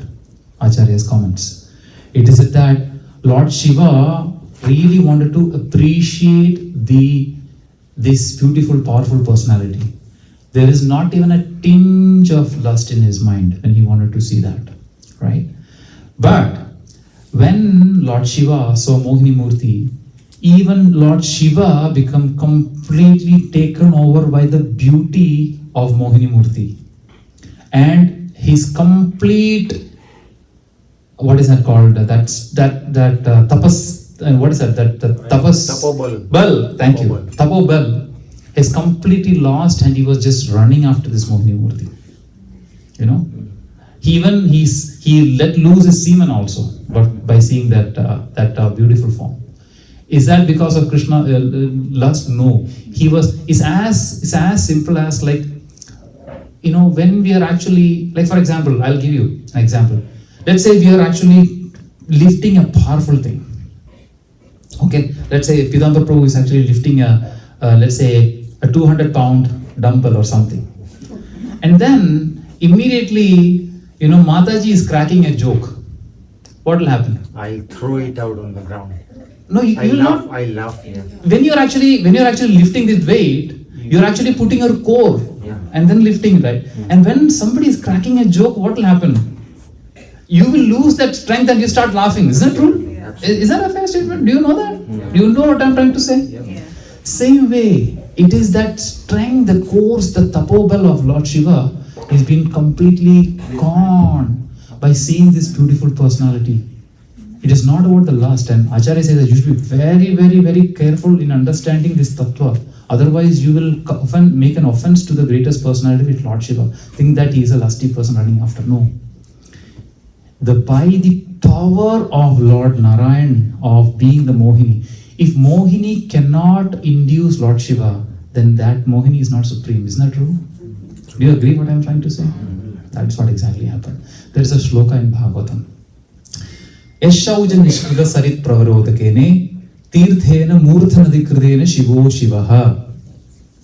Acharya's comments. It is that Lord Shiva really wanted to appreciate this beautiful, powerful personality. There is not even a tinge of lust in his mind when he wanted to see that, right? But when Lord Shiva saw Mohini Murti, even Lord Shiva became completely taken over by the beauty of Mohini Murti. And his complete, what is that called? Tapas, what is that? Tapas. Tapobal. Thank you. Tapobal. Tapobal is completely lost, and he was just running after this Mohini Murti. You know? He let loose his semen also, but by seeing that beautiful form. Is that because of Krishna lust? No. It's as simple as, like, you know, when we are actually, like, for example, I'll give you an example. Let's say we are actually lifting a powerful thing. Okay, let's say Pidambar Prabhu is actually lifting let's say a 200-pound dumbbell or something. And then immediately, you know, Mataji is cracking a joke. What will happen? I throw it out on the ground. No, you will not. I laugh. Yeah. When you're actually lifting this weight, you're actually putting your core and then lifting, right? And when somebody is cracking a joke, what will happen? You will lose that strength and you start laughing. Is that true? Is that a fair statement? Do you know that? Do you know what I'm trying to say? Yeah. Same way, it is that strength, the course, the tapobal of Lord Shiva is being completely gone by seeing this beautiful personality. It is not about the lust, and Acharya says that you should be very, very, very careful in understanding this tattva. Otherwise, you will often make an offense to the greatest personality with Lord Shiva. Think that he is a lusty person running after. No. By the power of Lord Narayan, of being the Mohini, if Mohini cannot induce Lord Shiva, then that Mohini is not supreme. Isn't that true? Do you agree what I'm trying to say? That's what exactly happened. There is a shloka in Bhagavatam. Yashauja nishkrita sarit pravarodakene tirthena murthanadikridena shivo shivaha.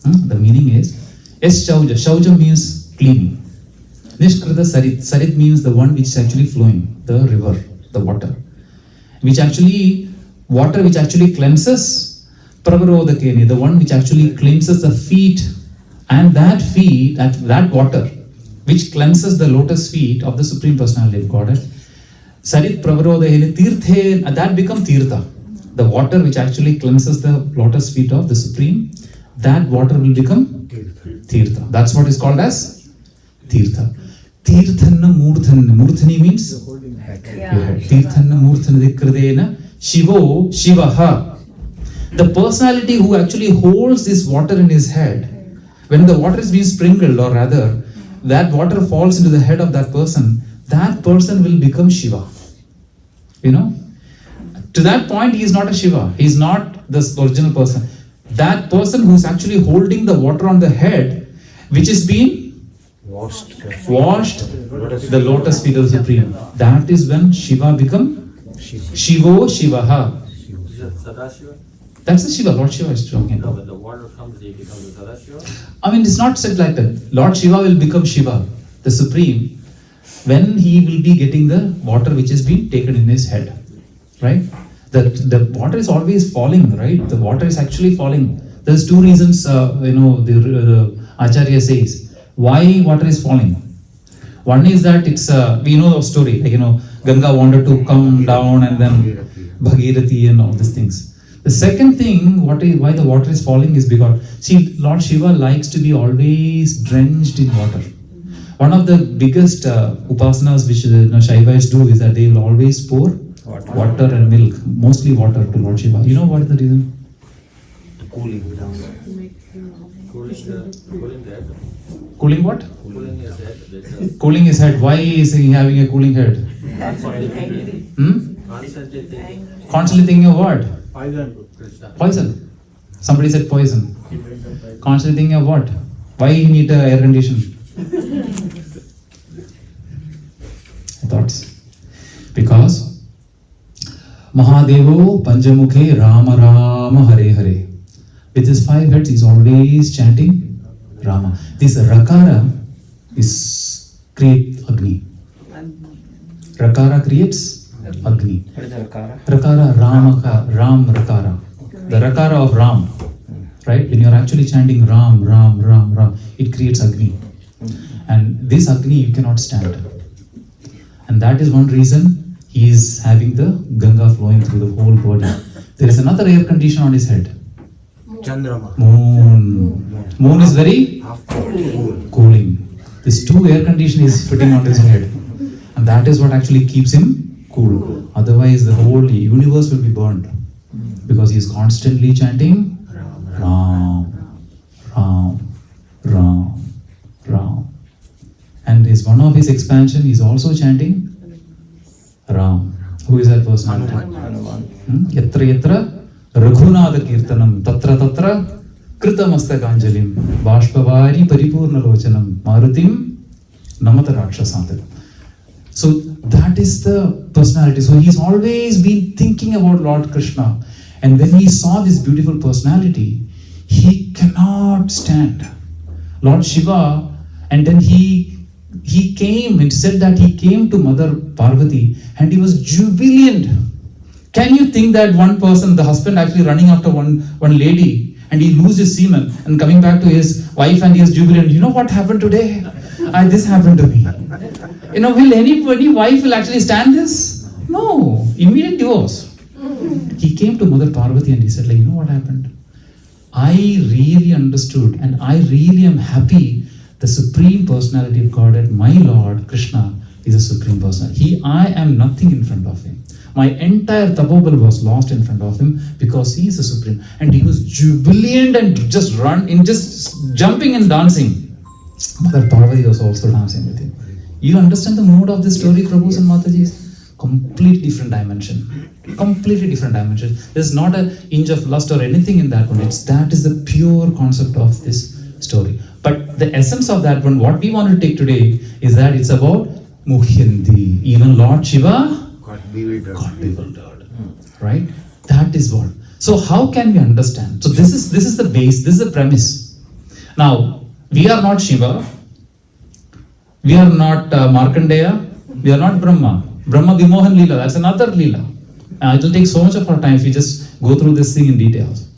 The meaning is, Yashauja. Shauja means cleaning. Nishkrita sarit. Sarit means the one which is actually flowing, the river, the water. Water which actually cleanses. Pravarodakene, the one which actually cleanses the feet. And that water which cleanses the lotus feet of the Supreme Personality of Godhead. Sarit Pravarodahene Tirthe, that becomes Tirtha. The water which actually cleanses the lotus feet of the Supreme, that water will become Tirtha. That's what is called as Tirtha. Tirthanna Murthanna. Murthani means Tirthanna Murthanna Dikradena Shivo Shivaha. The personality who actually holds this water in his head, when the water is being sprinkled, or rather, that water falls into the head of that person will become Shiva. You know? To that point, he is not a Shiva. He is not the original person. That person who is actually holding the water on the head, which is being washed the lotus feet of the Supreme. That is when Shiva become Shivo Shivaha. Is that Sadashiva? That's the Shiva, Lord Shiva is talking No, about. when the water comes, he becomes a Sadashiva? I mean, it's not said like that. Lord Shiva will become Shiva, the Supreme, when he will be getting the water which is being taken in his head. Right? The water is always falling, right? The water is actually falling. There's two reasons, the Acharya says, why water is falling. One is that it's, we know the story, Ganga wanted to come down and then Bhagirathi and all these things. The second thing, why the water is falling is because, Lord Shiva likes to be always drenched in water. One of the biggest upasanas which Shaivas do is that they will always pour water and milk, mostly water to Lord Shiva. You know what is the reason? Cooling down. Cooling the head. Cooling what? Cooling his head. Cooling his head. Why is he having a cooling head? Constantly thinking. Constantly thinking. Constantly thinking of what? Kṛṣṇa. Poison. Somebody said poison. Constantly thinking of what? Why he need air conditioning? Thoughts. Because Mahadevo Panjamukhe Rama Rama Hare Hare. With his 5 heads, he is always chanting Rama. This Rakara is create Agni. Rakara creates Agni. What is the Rakara? Rakara, Ram Rakara. The Rakara of Ram. Right? When you're actually chanting Ram, Ram, Ram, Ram, it creates Agni. And this Agni you cannot stand. And that is one reason he is having the Ganga flowing through the whole body. There is another air condition on his head. Chandrama. Moon. Moon is very cooling. This 2 air condition is fitting on his head. And that is what actually keeps him cool. Otherwise the whole universe will be burned. Because he is constantly chanting Ram, Ram, Ram, Ram. And is one of his expansion, he is also chanting Ram. Who is that person? Yatra yatra Raghunada Kirtanam Tatra Tatra Kritamastakāñjalim Bāshpavari Paripūrṇa Lochanam Marutim Namata Rakshasantam. So that is the personality. So he's always been thinking about Lord Kṛṣṇa. And when he saw this beautiful personality, he cannot stand Lord Shiva. And then he came and said that he came to Mother Parvati and he was jubilant. Can you think that one person, the husband actually running after one lady and he loses his semen and coming back to his wife and he is jubilant? You know what happened today? This happened to me. Will any wife will actually stand this? No. Immediate divorce. He came to Mother Parvati and he said, you know what happened? I really understood and I really am happy. The Supreme Personality of Godhead, my Lord Kṛṣṇa, is a Supreme Personality. I am nothing in front of him. My entire Tabobal was lost in front of him because he is the Supreme. And he was jubilant and just jumping and dancing. Mother Parvati was also dancing with him. You understand the mood of this story, Prabhus and Matajis? Completely different dimension. Completely different dimension. There's not an inch of lust or anything in that one. That is the pure concept of this story. But the essence of that one, what we want to take today is that it's about Muhyandi. Even Lord Shiva got bewildered. Right? That is what. So how can we understand? So this is the base, this is the premise. Now, we are not Shiva, we are not Markandeya, we are not Brahma. Brahma Vimohan Leela, that's another Leela. It will take so much of our time if we just go through this thing in details.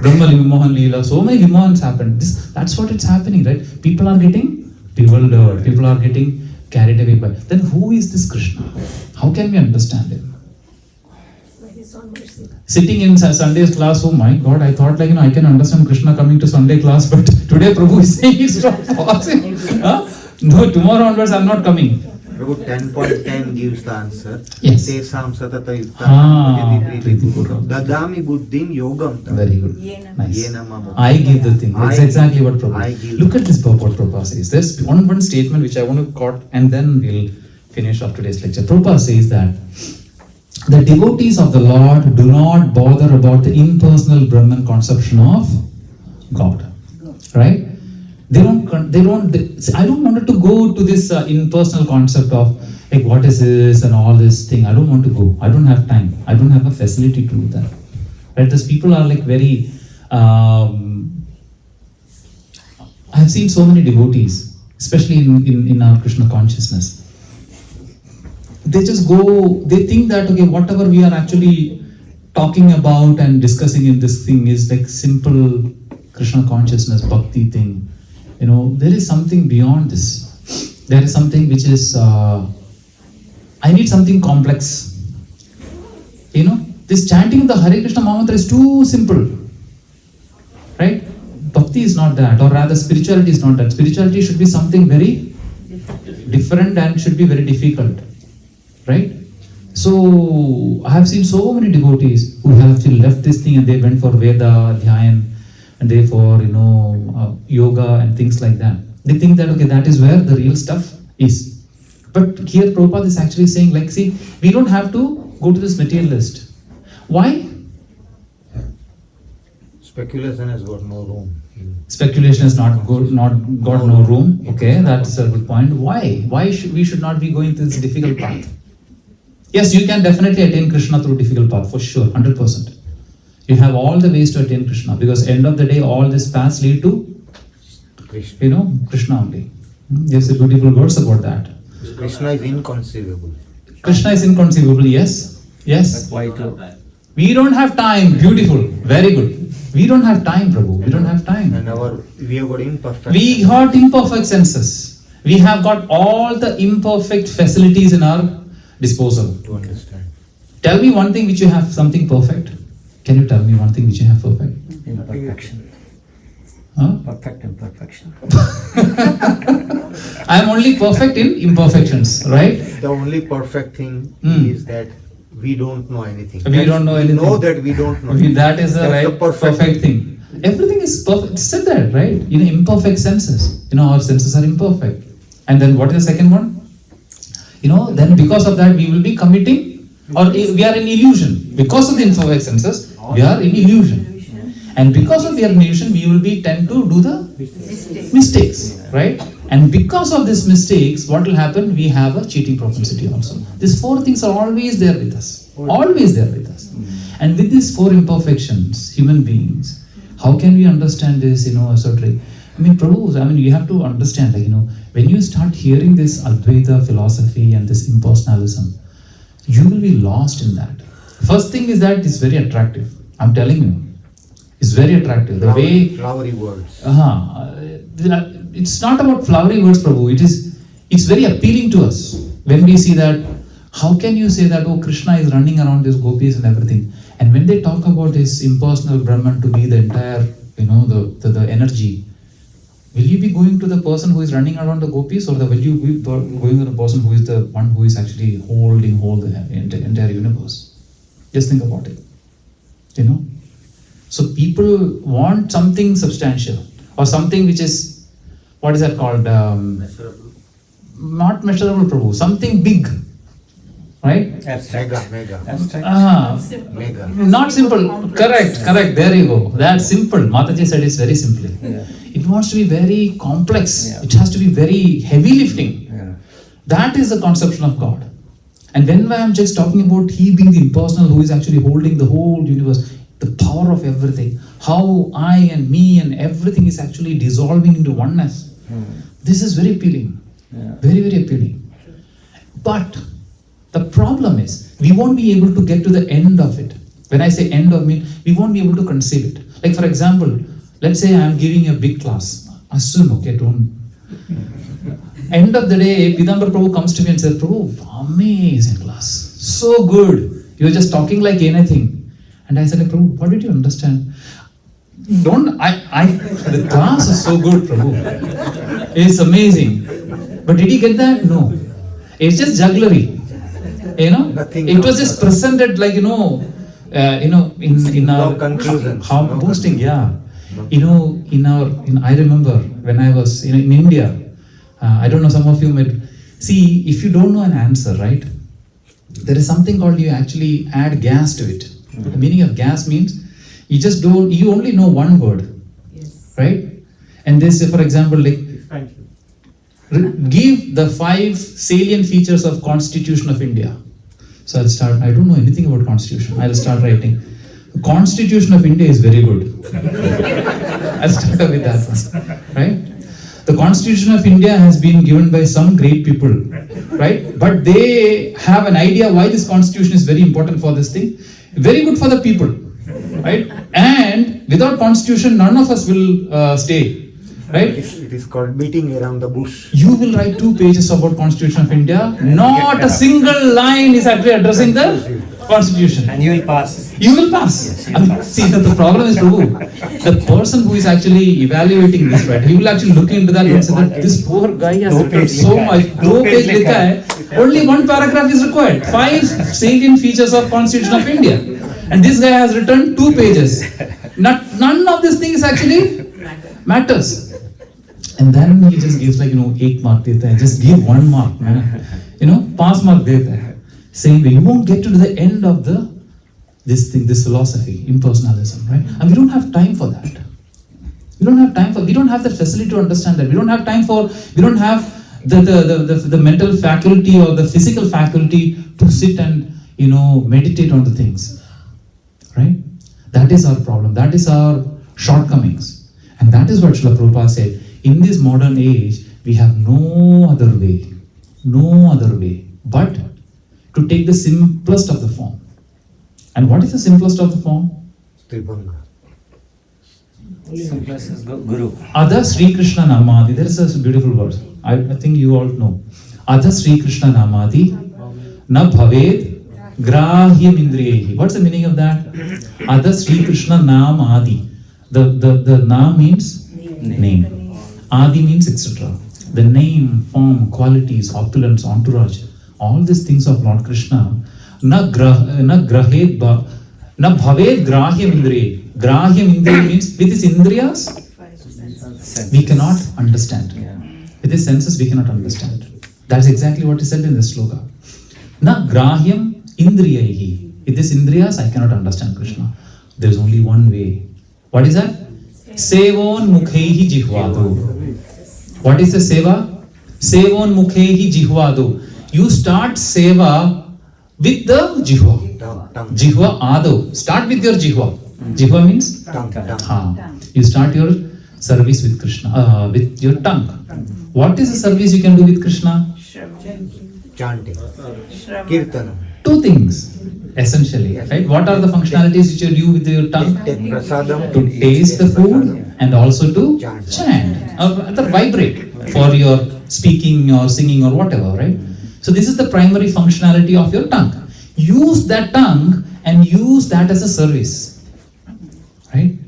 Brahma Vimohan Leela, so many Vimohans happened. That's what it's happening, right? People are getting bewildered, people are getting carried away by. Then who is this Kṛṣṇa? How can we understand him? Sitting in Sunday's class, oh my God, I thought I can understand Kṛṣṇa coming to Sunday class, but today Prabhu is saying it's not possible. No, tomorrow onwards I'm not coming. Prabhu 10.10 gives the answer. Yes. Tesam satata Paripūrṇa. Dadami buddhim yogam. Very good. Nice. Yena mama. I give the thing. That's exactly what Prabhupada. Look at this purport Prabhupada says. There's one statement which I want to quote and then we'll finish off today's lecture. Prabhupada says that the devotees of the Lord do not bother about the impersonal Brahman conception of God. Right? I don't want to go to this impersonal concept of what is this and all this thing. I don't want to go. I don't have time. I don't have a facility to do that. Right? These people are very. I have seen so many devotees, especially in our Krishna consciousness. They just go. They think that whatever we are actually talking about and discussing in this thing is simple Krishna consciousness, bhakti thing. There is something beyond this. There is something which is, I need something complex. This chanting the Hare Krishna Mahamantra is too simple. Right? Bhakti is not that, or rather spirituality is not that. Spirituality should be something very different and should be very difficult. Right? So, I have seen so many devotees who have actually left this thing and they went for Veda, Dhyan, and therefore, yoga and things like that. They think that, that is where the real stuff is. But here Prabhupada is actually saying, we don't have to go to this materialist. Why? Speculation has got no room. Speculation has not got no room. Okay, that's a good point. Why? Why we should not be going to this difficult path? Yes, you can definitely attain Kṛṣṇa through difficult path, for sure, 100%. You have all the ways to attain Kṛṣṇa, because end of the day, all these paths lead to, Kṛṣṇa only. There's beautiful words about that. Krishna is inconceivable. Kṛṣṇa is inconceivable, yes. Yes. But why Don't have to? time. We don't have time. Beautiful. Very good. We don't have time, Prabhu. We don't have time. And we have got imperfect. We got imperfect senses. We have got all the imperfect facilities in our disposal. to understand. Tell me one thing which you have something perfect. Can you tell me one thing which you have perfect? Imperfection. Huh? Perfect imperfection. I am only perfect in imperfections, right? The only perfect thing Hmm. is that we don't know anything. We don't know anything. We know that we don't know. That is the That's right perfect thing. Everything is perfect. It said that, right? In imperfect senses. Our senses are imperfect. And then what is the second one? Then because of that we will be committing, or we are in illusion. Because of the imperfect senses, we are in illusion. And because of the illusion, we will be tend to do the mistakes, right? And because of these mistakes, what will happen? We have a cheating propensity also. These four things are always there with us. Always there with us. And with these four imperfections, human beings, how can we understand this, esoteric? Prabhu, you have to understand, when you start hearing this Advaita philosophy and this impersonalism, you will be lost in that. First thing is that it's very attractive. I'm telling you. It's very attractive. The way Flowery words. it's not about flowery words, Prabhu. It's very appealing to us when we see that. How can you say that, oh, Kṛṣṇa is running around these gopis and everything? And when they talk about this impersonal Brahman to be the entire, the energy, will you be going to the person who is running around the gopis, or will you be going to the person who is the one who is actually holding the entire universe? Just think about it. So people want something substantial, or something which is, what is that called? Measurable. Not measurable, Prabhu. Something big, right? Abstract. Mega. Abstract. Mega. Not simple. Correct. There you go. That's simple. Mataji said it's very simply. Yeah. It wants to be very complex. Yeah. It has to be very heavy lifting. Yeah. That is the conception of God. And when I am just talking about He being the impersonal who is actually holding the whole universe, the power of everything, how I and me and everything is actually dissolving into oneness. This is very appealing. Yeah. Very, very appealing. But the problem is, we won't be able to get to the end of it. When I say end of it, we won't be able to conceive it. Like for example, let's say I am giving a big class. Assume, okay, don't. End of the day, Pidambar Prabhu comes to me and says, Prabhu, amazing class. So good. You're just talking like anything. And I said, like, Prabhu, what did you understand? The class is so good, Prabhu. It's amazing. But did he get that? No. It's just jugglery. Nothing It was just presented like, in our conclusions. how No boosting, yeah. No. I remember when I was in India, I don't know, some of you might see, if you don't know an answer, right? There is something called, you actually add gas to it. The meaning of gas means you only know one word, right? And they say, for example, like, Thank you. give the 5 salient features of Constitution of India. So I'll start, I don't know anything about Constitution. I'll start writing. The Constitution of India is very good. I'll start with that one, right? The Constitution of India has been given by some great people, right? But they have an idea why this Constitution is very important for this thing. Very good for the people, right? And without Constitution, none of us will stay, right? It is called beating around the bush. You will write 2 pages about Constitution of India. Not a single line is actually addressing the Constitution. And you will pass. You will pass. Yes, you will pass. See, the problem is, Prabhu, the person who is actually evaluating this, right, he will actually look into that and say that this poor guy has written so much. 2 page likha hai. Only 1 paragraph is required. 5 salient features of Constitution of India. And this guy has written 2 pages. None of these things actually matters. And then he just gives like, 8 mark deta hai. Just give 1 mark, man. Pass mark deta hai. Same way, you won't get to the end of this philosophy, impersonalism, right? And we don't have time for that. We don't have the facility to understand that. We don't have the mental faculty or the physical faculty to sit and, meditate on the things, right? That is our problem. That is our shortcomings. And that is what Srila Prabhupada said. In this modern age, we have no other way but to take the simplest of the form. And what is the simplest of the form? Tribhanga. Simplest is Guru. Adha Sri Kṛṣṇa Namadi. There is a beautiful verse. I think you all know. Adha Sri Kṛṣṇa Namadi na bhaved grahyam indriyehi. What's the meaning of that? Adha Sri Kṛṣṇa Namadi. The Nam means name. Adi means etc. The name, form, qualities, opulence, entourage, all these things of Lord Krishna. Na bhaved grahyam indriyehi. Grahyam indriya means with his indriyas we cannot understand. With his senses we cannot understand. That's exactly what is said in this sloka. Na grahyam indriyahi. With his indriyas I cannot understand Krishna. There is only one way. What is that? Sevon mukhehi jihvado. What is the seva? Sevon mukhehi jihvado. You start seva with the jihva. Tongue. Jihva ado. Start with your jihva. Jihva means? Tongue. You start your service with Krishna, with your tongue. What is the service you can do with Krishna? Chanting. Kirtanam. Two things, essentially, right? What are the functionalities which you do with your tongue? Take prasadam. To taste the food and also to chant or vibrate for your speaking or singing or whatever, right? So this is the primary functionality of your tongue. Use that tongue and use that as a service, right?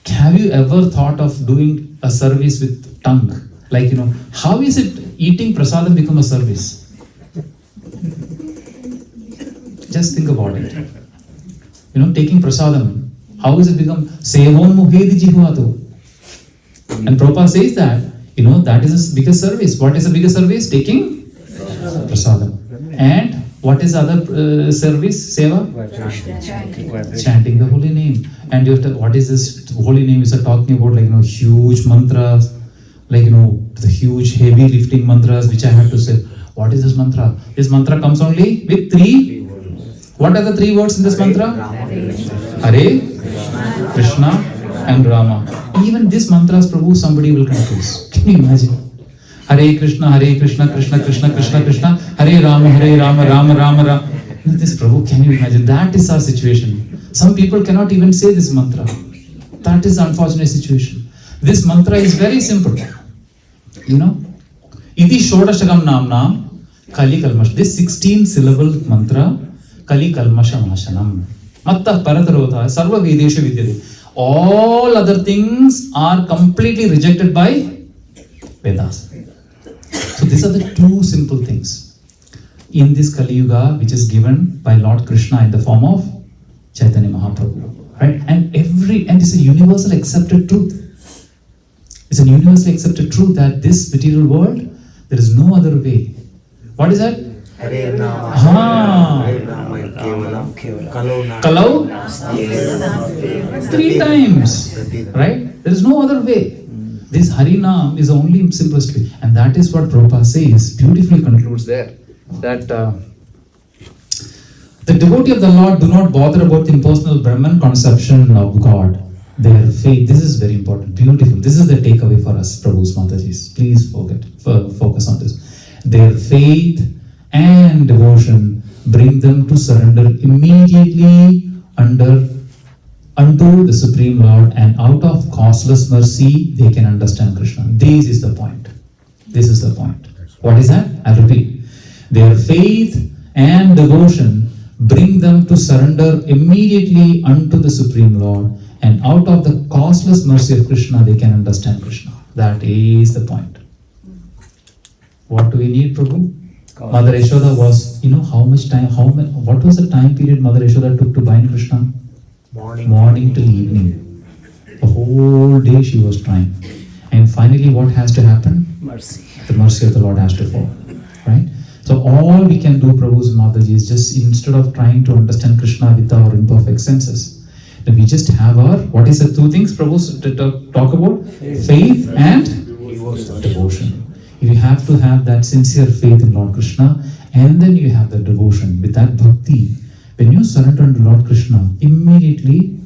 Have you ever thought of doing a service with tongue? Like, how is it eating prasadam become a service? Just think about it. Taking prasadam, how is it become sevon mukhedi jihvado? And Prabhupada says that, that is the biggest service. What is the biggest service? Taking prasadam. And what is the other service? Seva? Chanting the holy name. And you have to, what is this holy name? You are talking about huge mantras, the huge heavy lifting mantras which I have to say. What is this mantra? This mantra comes only with three. What are the three words in this mantra? Hare, Krishna and Rama. Even this mantras, Prabhu, somebody will confuse. Can you imagine? Hare Krishna, Krishna Krishna, Krishna, Hare Rama, Rama Rama. This, Prabhu, can you imagine? That is our situation. Some people cannot even say this mantra. That is the unfortunate situation. This mantra is very simple. Iti Shodashakam Namna Kali Kalmash. This 16 syllable mantra, Kali Kalmasha Mashanam. Matta Paratarota, Sarva Vedesha Vidyate. All other things are completely rejected by Vedas. So these are the two simple things in this Kali Yuga, which is given by Lord Krishna in the form of Chaitanya Mahaprabhu, right? And it's a universal accepted truth. It's a universally accepted truth that this material world, there is no other way. What is that? Hare Rama. Kalau 3 times, right? There is no other way. This Harinam is the only simplest way, and that is what Prabhupada says, beautifully concludes there, that the devotee of the Lord do not bother about the impersonal Brahman conception of God. Their faith, this is very important, beautiful. This is the takeaway for us, Prabhu's Matajis. Please focus on this. Their faith and devotion bring them to surrender immediately unto the Supreme Lord, and out of causeless mercy they can understand Krishna. This is the point. This is the point. What is that? I repeat. Their faith and devotion bring them to surrender immediately unto the Supreme Lord, and out of the causeless mercy of Krishna they can understand Krishna. That is the point. What do we need, Prabhu? Mother Yashoda was, how much time, what was the time period Mother Yashoda took to bind Krishna? Morning till evening. The whole day she was trying. And finally what has to happen? Mercy. The mercy of the Lord has to fall. Right? So all we can do, Prabhu's and Mataji, is just instead of trying to understand Krishna with our imperfect senses, then we just have our, what is the 2 things Prabhu talk about? Faith and devotion. You have to have that sincere faith in Lord Krishna, and then you have the devotion. With that bhakti, when you surrender to Lord Krishna, immediately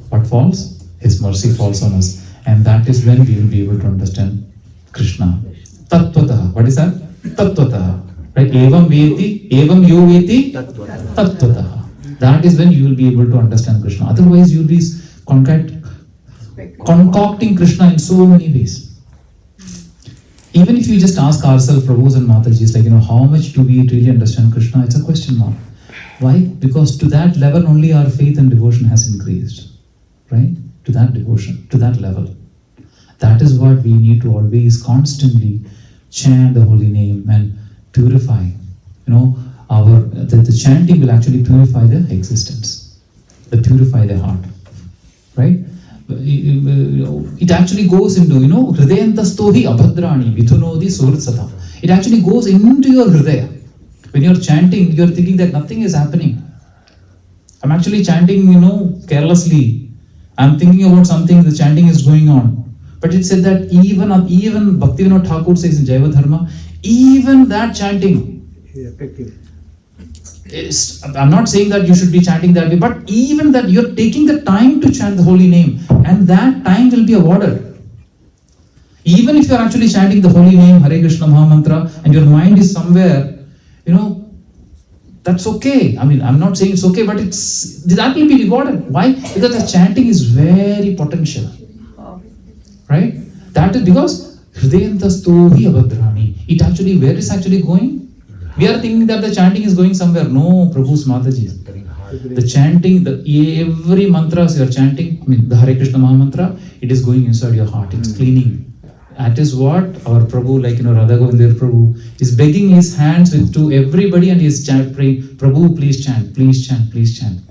what falls? His mercy falls on us. And that is when we will be able to understand Krishna. Tattvataha. What is that? Tattvataha. Right? Evam veti, evam yo veti, tattvataha. That is when you will be able to understand Krishna. Otherwise, you will be concocting Krishna in so many ways. Even if you just ask ourselves, Prabhus and Matajis, like, how much do we really understand Krishna? It's a question mark. Why? Because to that level only our faith and devotion has increased. Right? To that devotion, to that level. That is what we need to always constantly chant the holy name and purify. The chanting will actually purify the existence. Purify the heart. Right? It actually goes into, Hridayantastohi abhadrani vidhunodi sursata. It actually goes into your hridaya. When you're chanting, you're thinking that nothing is happening. I'm actually chanting, carelessly. I'm thinking about something, the chanting is going on. But it said that even Bhaktivinoda Thakur says in Jaiva Dharma, even that chanting, I'm not saying that you should be chanting that way, but even that you're taking the time to chant the holy name, and that time will be awarded. Even if you're actually chanting the holy name, Hare Krishna Mahamantra, and your mind is somewhere, that's okay. I mean, I'm not saying it's okay, but that will be rewarded. Why? Because the chanting is very potential. Right? That is because Hridayantastohi abhadrani. It actually, where is actually going? We are thinking that the chanting is going somewhere. No, Prabhu's Mataji. The chanting, every mantras you are chanting, the Hare Krishna Mahamantra, it is going inside your heart. It's cleaning. That is what our Prabhu, like Radha Govinda Prabhu, is begging his hands to everybody and he is praying, Prabhu, please chant, please chant, please chant.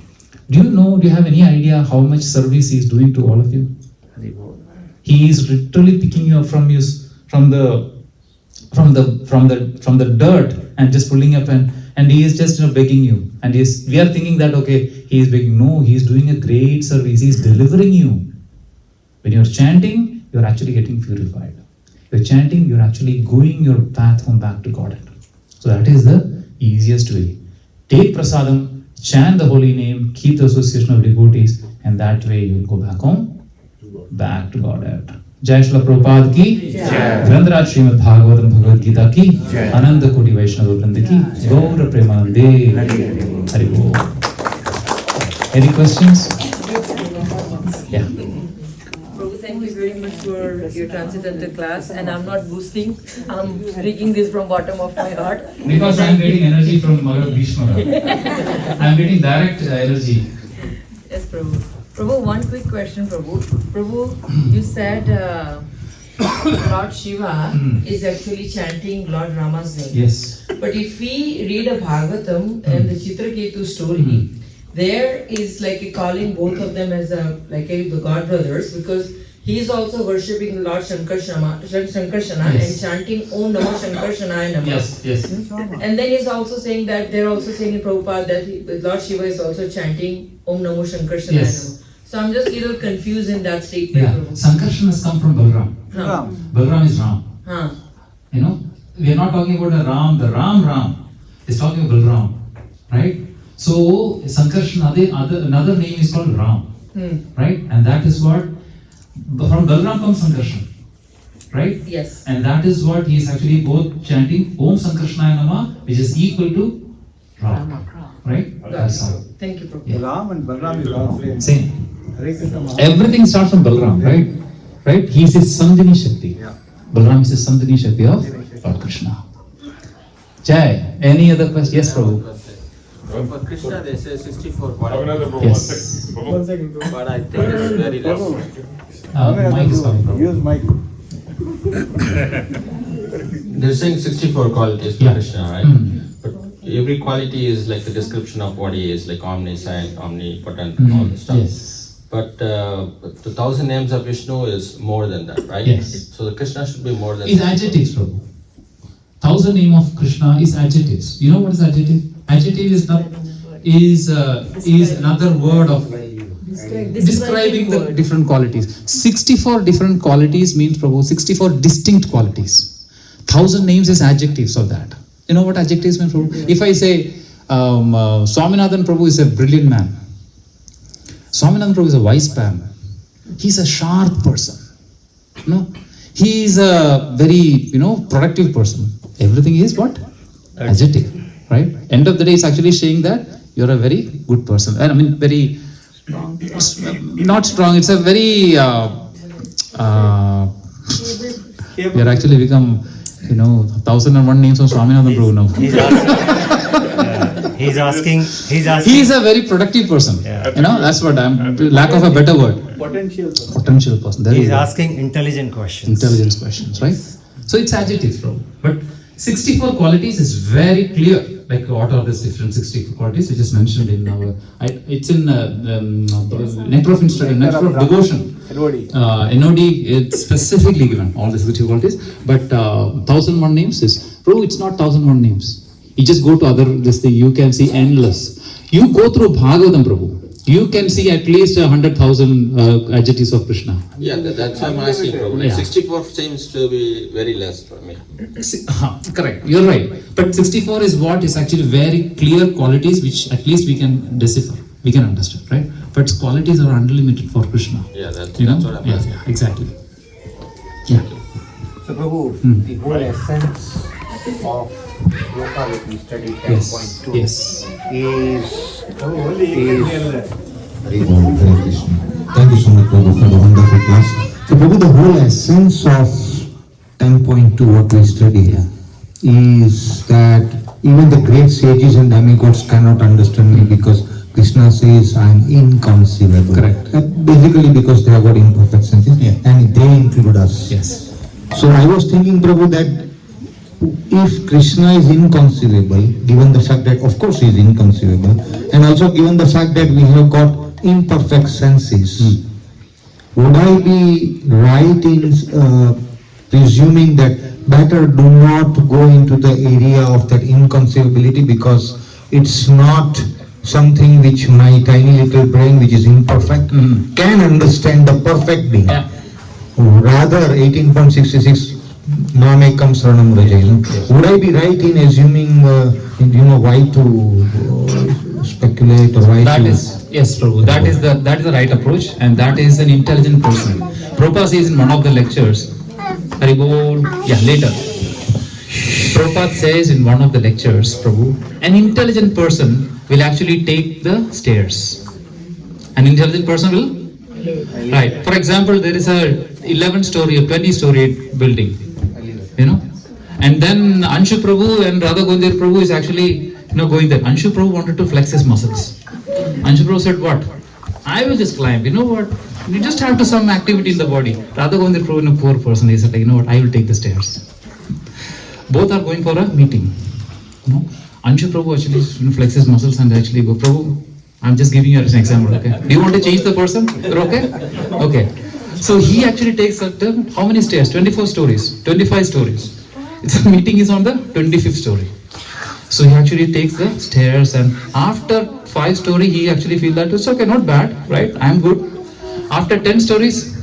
Do you have any idea how much service he is doing to all of you? He is literally picking you up from the dirt and just pulling up and he is just begging you. And we are thinking that he is begging. No, he is doing a great service. He is delivering you. When you are chanting, you are actually getting purified. You are chanting, you are actually going your path home back to Godhead. So that is the easiest way. Take prasadam, chant the holy name, keep the association of devotees, and that way you will go back home, back to Godhead. Jai Shri Prabhupada ki, Granthāraj Srimad Bhagavatam Bhagavad Gita ki, Ananda Koti Vaishnava Vranda ki, Gaura Premanande, Hari Bol. Any questions? Yeah. Prabhu, thank you very much for your transcendental class, and I'm not boosting, I'm drinking this from bottom of my heart. Because I'm getting energy from Mother Bhishmara. I'm getting direct energy. Yes, Prabhu. Prabhu, one quick question, Prabhu. Prabhu, you said Lord Shiva is actually chanting Lord Rama's name. Yes. But if we read a Bhagavatam and the Chitraketu story, there is like a calling both of them as the god brothers, because he is also worshipping Lord Shankarshana and chanting Om Namo Shankarshana Namo. Yes. And then he's also saying that they're also saying in Prabhupada that Lord Shiva is also chanting Om Namo Shankarshana Namo. So I'm just a little confused in that statement. Yeah, Sankarshan has come from Balram. Balram is Ram. We are not talking about the Ram. It's talking about Balram, right? So Sankarshan, another name is called Ram, right? And that is what, from Balram comes Sankarshan, right? Yes. And that is what he is actually both chanting Om Sankarshanaya Nama, which is equal to Ram, right? That's how. Thank you, Prabhu. Yeah. Ram and Balram is all Same. Everything starts from Balram, right? He is his Sandhini Shakti. Yeah. Balram is his Sandhini Shakti of Lord Krishna. Jai. Any other question? Yes, Prabhu. So for Krishna they say 64 qualities. Yes. One second. But I think it's very less. Mic is coming, Prabhu. Use mic. They're saying 64 qualities for Yeah. Krishna, right? But every quality is like a description of what he is, like omniscient, omnipotent, all this stuff. Yes. But the 1,000 names of Vishnu is more than that, right? Yes. So the Krishna should be more than Is that. adjectives, Prabhu. 1,000 name of Krishna is adjectives. You know what is adjective? Adjective is another word of describing the different qualities. 64 different qualities means, Prabhu, 64 distinct qualities. 1,000 names is adjectives of that. You know what adjectives mean, Prabhu? If I say Swaminathan Prabhu is a brilliant man. Swaminathan Prabhu is a wise man. He's a sharp person. No? he is a very, productive person. Everything is what? Adjective, right? End of the day, it's actually saying that you're a very good person. I mean, very, not strong, it's a very, you're actually become, 1001 names of Swaminathan Prabhu now. He's asking. He is a very productive person. Yeah. That's what lack of a better word. Potential person. There He's you go. asking intelligent questions. Intelligence questions, right? So it's adjectives, bro. But 64 qualities is very clear. Like what are these different 64 qualities which is mentioned in our. It's in Nectar of Devotion. NOD, it's specifically given all the 64 qualities. But 1001 names is, bro, it's not 1001 names. You just go to this thing, you can see endless. You go through Bhagavatam, Prabhu. You can see at least 100,000 adjectives of Kṛṣṇa. Yeah, that's why I'm asking, Prabhu. Yeah. 64 seems to be very less for me. Correct, you're right. But 64 is what is actually very clear qualities which at least we can decipher, we can understand, right? But qualities are unlimited for Kṛṣṇa. Yeah, that's You know? what I'm asking. Yeah, exactly. Yeah. So Prabhu, the whole essence of yoga that we studied 10.2 Yes. is Hare Krishna. Thank you so much, Prabhu, for the wonderful class. So, Prabhu, the whole essence of 10.2, what we study here, is that even the great sages and demigods cannot understand me because Kṛṣṇa says I am inconceivable. Correct. Basically because they have got imperfect senses, and they include us. Yes. So I was thinking, Prabhu, that if Kṛṣṇa is inconceivable, given the fact that, of course, he is inconceivable, and also given the fact that we have got imperfect senses, would I be right in presuming that better do not go into the area of that inconceivability because it's not something which my tiny little brain, which is imperfect, can understand the perfect being. Yeah. Rather, 18.66 Mamekam Saranam Raja. Would I be right in assuming, why to speculate or why That to... is, yes, Prabhu, that is the right approach, and that is an intelligent person. Prabhupada says in one of the lectures, Haribol, later. Prabhupada says in one of the lectures, Prabhu, an intelligent person will actually take the stairs. An intelligent person will? Right. For example, there is a 11-story or 20-story building, and then Anshu Prabhu and Radha Gondir Prabhu is actually, going there. Anshu Prabhu wanted to flex his muscles. Anshu Prabhu said, what? I will just climb. You know what? You just have to some activity in the body. Radha Gondir Prabhu, a poor person, he said, you know what? I will take the stairs. Both are going for a meeting. Anshu Prabhu actually flexes muscles and actually go, Prabhu, I'm just giving you an example, okay? Do you want to change the person? You're okay? Okay. So he actually takes how many stairs? 24 stories, 25 stories. The meeting is on the 25th story. So he actually takes the stairs, and after 5 stories, he actually feels that it's okay, not bad, right? I'm good. After 10 stories,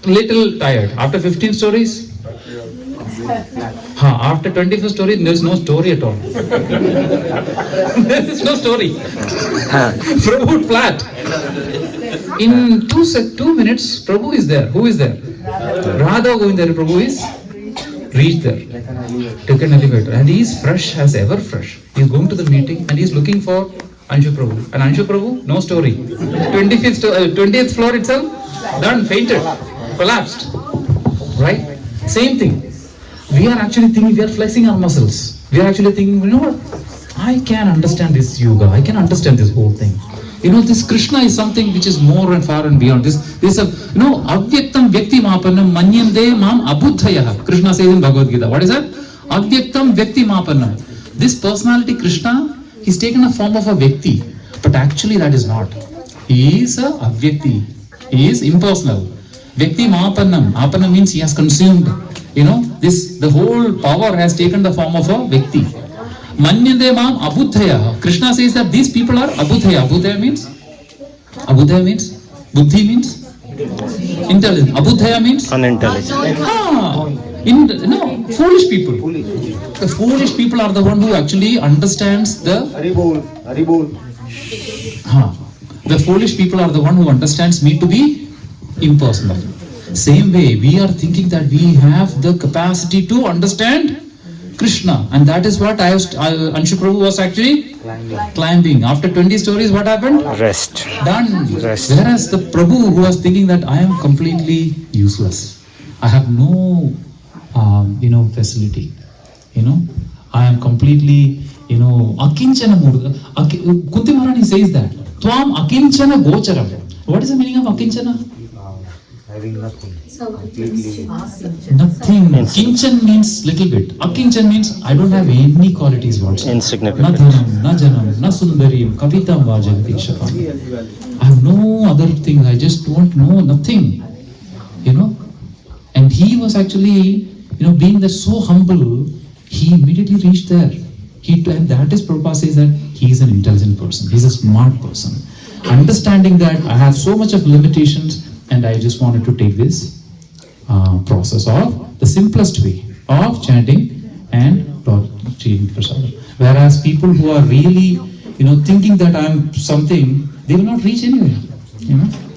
little tired. After 15 stories, after 25th story, there's no story at all. There is no story. Prabhu flat. In 2 minutes, Prabhu is there. Who is there? Radha going there. Prabhu is reached there. Took an elevator. And he is fresh as ever fresh. He is going to the meeting and he is looking for Anshu Prabhu. And Anshu Prabhu, no story. 20th floor itself, done, fainted, collapsed. Right? Same thing. We are actually thinking, we are flexing our muscles. We are actually thinking, you know what? I can understand this yoga. I can understand this whole thing. This Kṛṣṇa is something which is more and far and beyond. This is avyaktam vyakti mapannam manyande mam abuddhayah. Kṛṣṇa says in Bhagavad Gita. What is that? Avyaktam vyakti mapannam. This personality Kṛṣṇa, he's taken a form of a vyakti. But actually that is not. He is a avyakti. He is impersonal. Vyakti mapannam. Apannam means he has consumed. The whole power has taken the form of a vyakti. Manyande mam abuddhaya. Kṛṣṇa says that these people are abuddhaya. Abuddhaya means? Buddhi means? Intelligent. Abuddhaya means? Unintelligent. Foolish people. The foolish people are the one who actually understands the... Haribol. The foolish people are the one who understands me to be impersonal. Same way, we are thinking that we have the capacity to understand Krishna, and that is what Anshu Prabhu was actually climbing. After 20 stories, what happened? Rest. Done. Rest. Whereas the Prabhu who was thinking that I am completely useless, I have no, facility, I am completely, akinchana murga. Kunti Maharani says that. Tvam akinchana gocharam. What is the meaning of akinchana? Having nothing. Nothing. Kinchan means little bit. Akinchan means I don't have any qualities whatsoever. Insignificant. Na dhanam, na janam, na sundarim, kavitam va jagatikshapam. I have no other thing. I just don't know nothing. And he was actually, being that so humble, he immediately reached there. And that is Prabhupada says that he is an intelligent person. He is a smart person. Understanding that I have so much of limitations, and I just wanted to take this process of the simplest way of chanting and achieving prasada. Whereas people who are really, thinking that I am something, they will not reach anywhere.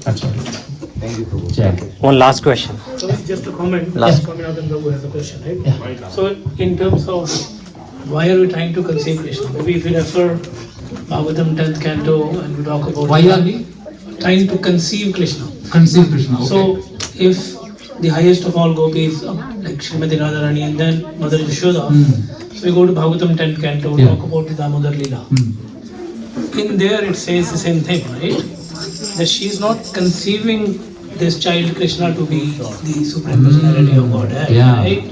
That's what it is. Thank you, Prabhu. Yeah. One last question. So just a comment. Last. Comment out and Prabhu has a question, right? Yeah. So in terms of why are we trying to conceive Krishna? Maybe if we refer Bhagavatam 10th canto and we talk about Why are we trying to conceive Krishna. conceive Krishna? Okay. So if the highest of all gopis, like Srimati Radharani and then Mother Yashoda, so we go to Bhagavatam 10th canto, Yeah. talk about the Damodar Leela. In there it says the same thing, right? That she is not conceiving this child Krishna to be the supreme personality of Godhead, Yeah. right?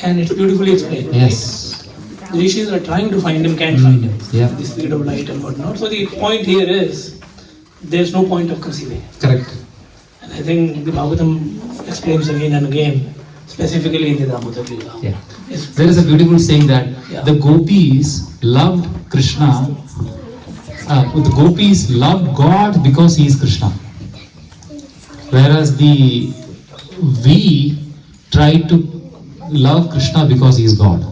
And it's beautifully explained. Yes. The rishis are trying to find him, can't find him. Yeah. The speed of light and whatnot. So the point here is there's no point of conceiving. Correct. And I think the Bhagavatam explains again and again, specifically in the Damodar Leela. Yeah. It's There is a beautiful saying that Yeah. the gopis loved Krishna. The gopis loved God because he is Krishna. Whereas we try to love Krishna because he is God.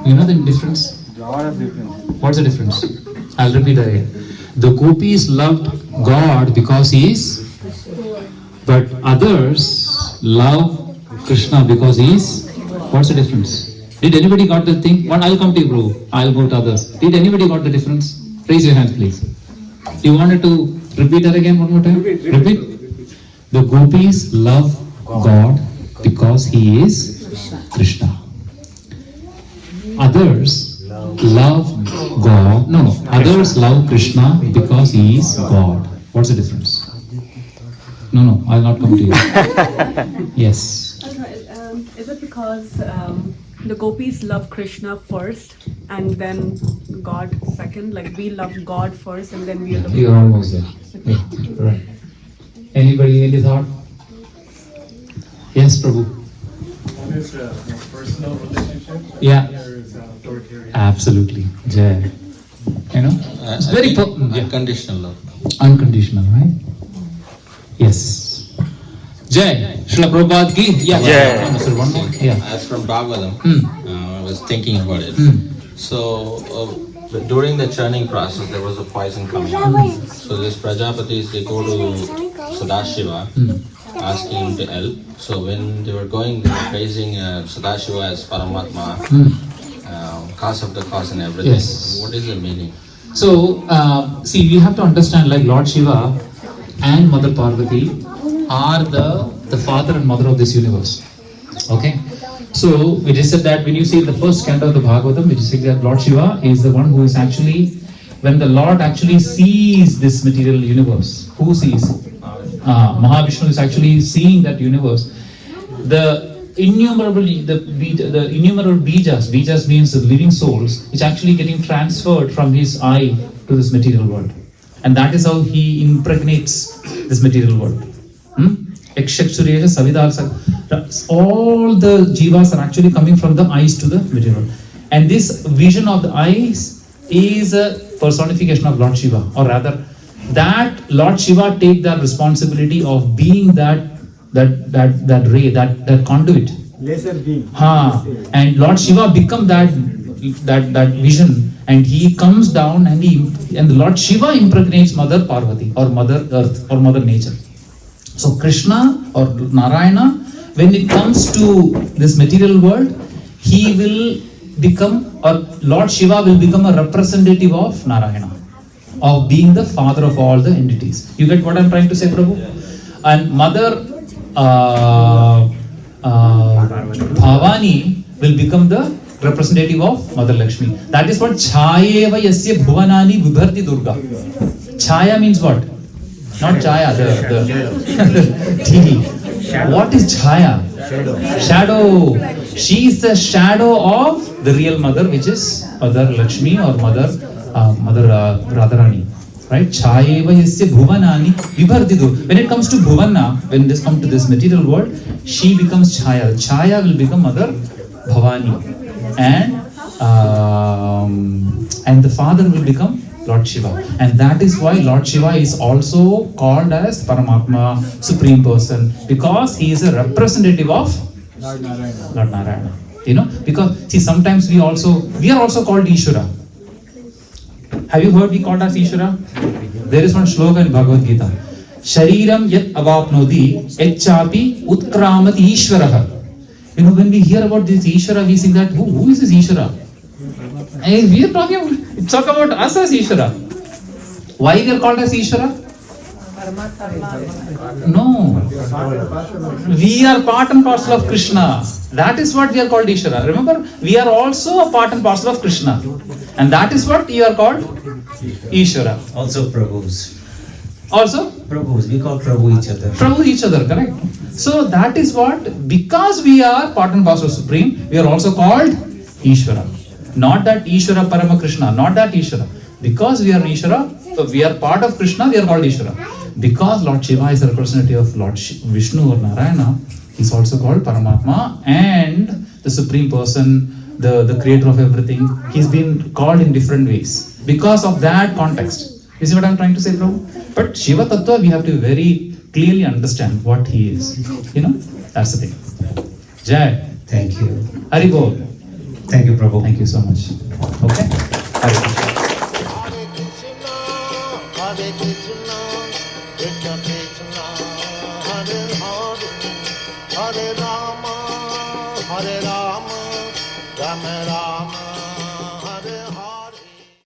You know the difference? What's the difference? I'll repeat that again. The gopis loved God because he is, but others love Krishna because he is. What's the difference? Did anybody got the thing? One, I'll come to you, bro. I'll go to others. Did anybody got the difference? Raise your hands, please. You wanted to repeat that again one more time? Repeat. The gopis love God because he is Krishna. Others love God. No. Others love Krishna because he is God. What's the difference? No. I'll not come to you. Yes. Is it because the gopis love Krishna first and then God second? Like we love God first and then we love. You're almost there. Yeah, right. Anybody, any thought? Yes, Prabhu. One is a more personal relationship. Yeah. The other is authoritarian. Absolutely. Jai. It's very Unconditional love. unconditional, right? Yes. Jai. Srila Prabhupada ki. Yeah. Jai. Sir, one more. Yeah. As from Bhagavatam, I was thinking about it. Hmm. So during the churning process, there was a poison coming. So this Prajapatis, they go to Sadashiva, asking him to help. So when they were going, they were praising Sadashiva as Paramatma, cause of the cause and everything. Yes. What is the meaning? So, see, we have to understand like Lord Shiva and Mother Parvati are the father and mother of this universe. Okay? So, it is said that when you see the first canto of the Bhagavatam, it is said that Lord Shiva is the one who is actually, when the Lord actually sees this material universe, who sees? Mahavishnu is actually seeing that universe. The innumerable bijas means the living souls, is actually getting transferred from his eye to this material world. And that is how he impregnates this material world. All the jivas are actually coming from the eyes to the material world. And this vision of the eyes is a personification of Lord Shiva, or rather, that Lord Shiva take the responsibility of being that ray, that conduit. lesser being. And Lord Shiva become that vision, and he comes down and the Lord Shiva impregnates Mother Parvati or Mother Earth or Mother Nature. So Krishna or Narayana, when it comes to this material world, he will become, or Lord Shiva will become a representative of Narayana, of being the father of all the entities. You get what I'm trying to say, Prabhu? And Mother Bhavani will become the representative of Mother Lakshmi. That is what Chayeva Yasya Bhuvanani Vibharti Durga. Chaya means what? Not Chaya, the tea. What is Chaya? Shadow. She is the shadow of the real mother, which is Mother Lakshmi or Mother Radharani. Right? Chayeva Yasya Bhuvanani Vibharti Durga. When it comes to Bhuvana, when this comes to this material world, she becomes Chaya. Chaya will become Mother Bhavani. And the father will become Lord Shiva. And that is why Lord Shiva is also called as Paramatma, Supreme Person, because he is a representative of Lord Narayana. You know, because see, sometimes we are also called Ishvara. Have you heard we called as Ishvara? There is one shloka in Bhagavad Gita. Shariram yat avapnoti etchapi utkramati Ishvaraha. You know, when we hear about this Ishvara, we think that who is this Ishvara? And we are talk about us as Ishvara. Why we are called as Ishvara? No. We are part and parcel of Kṛṣṇa. That is what we are called Ishvara. Remember, we are also a part and parcel of Kṛṣṇa. And that is what you are called Ishvara. Also Prabhus. Also? Prabhus. We call Prabhu each other. Prabhu each other, correct? So that is what, because we are part and parcel of Supreme, we are also called Ishvara. Not that Ishvara Parama Kṛṣṇa, not that Ishvara. Because we are Ishvara, so we are part of Kṛṣṇa, we are called Ishvara. Because Lord Shiva is the representative of Lord Vishnu or Narayana, he is also called Paramatma, and the Supreme Person, the creator of everything, he's been called in different ways. Because of that context. You see what I'm trying to say, Prabhu? But Shiva Tattva, we have to very clearly understand what he is. You know, that's the thing. Jai. Thank you. Haribol. Thank you, Prabhu. Thank you so much. Okay? Hare Krishna. Hare Krishna, Krishna Krishna, Hare Hare, Hare Rama, Rama Rama.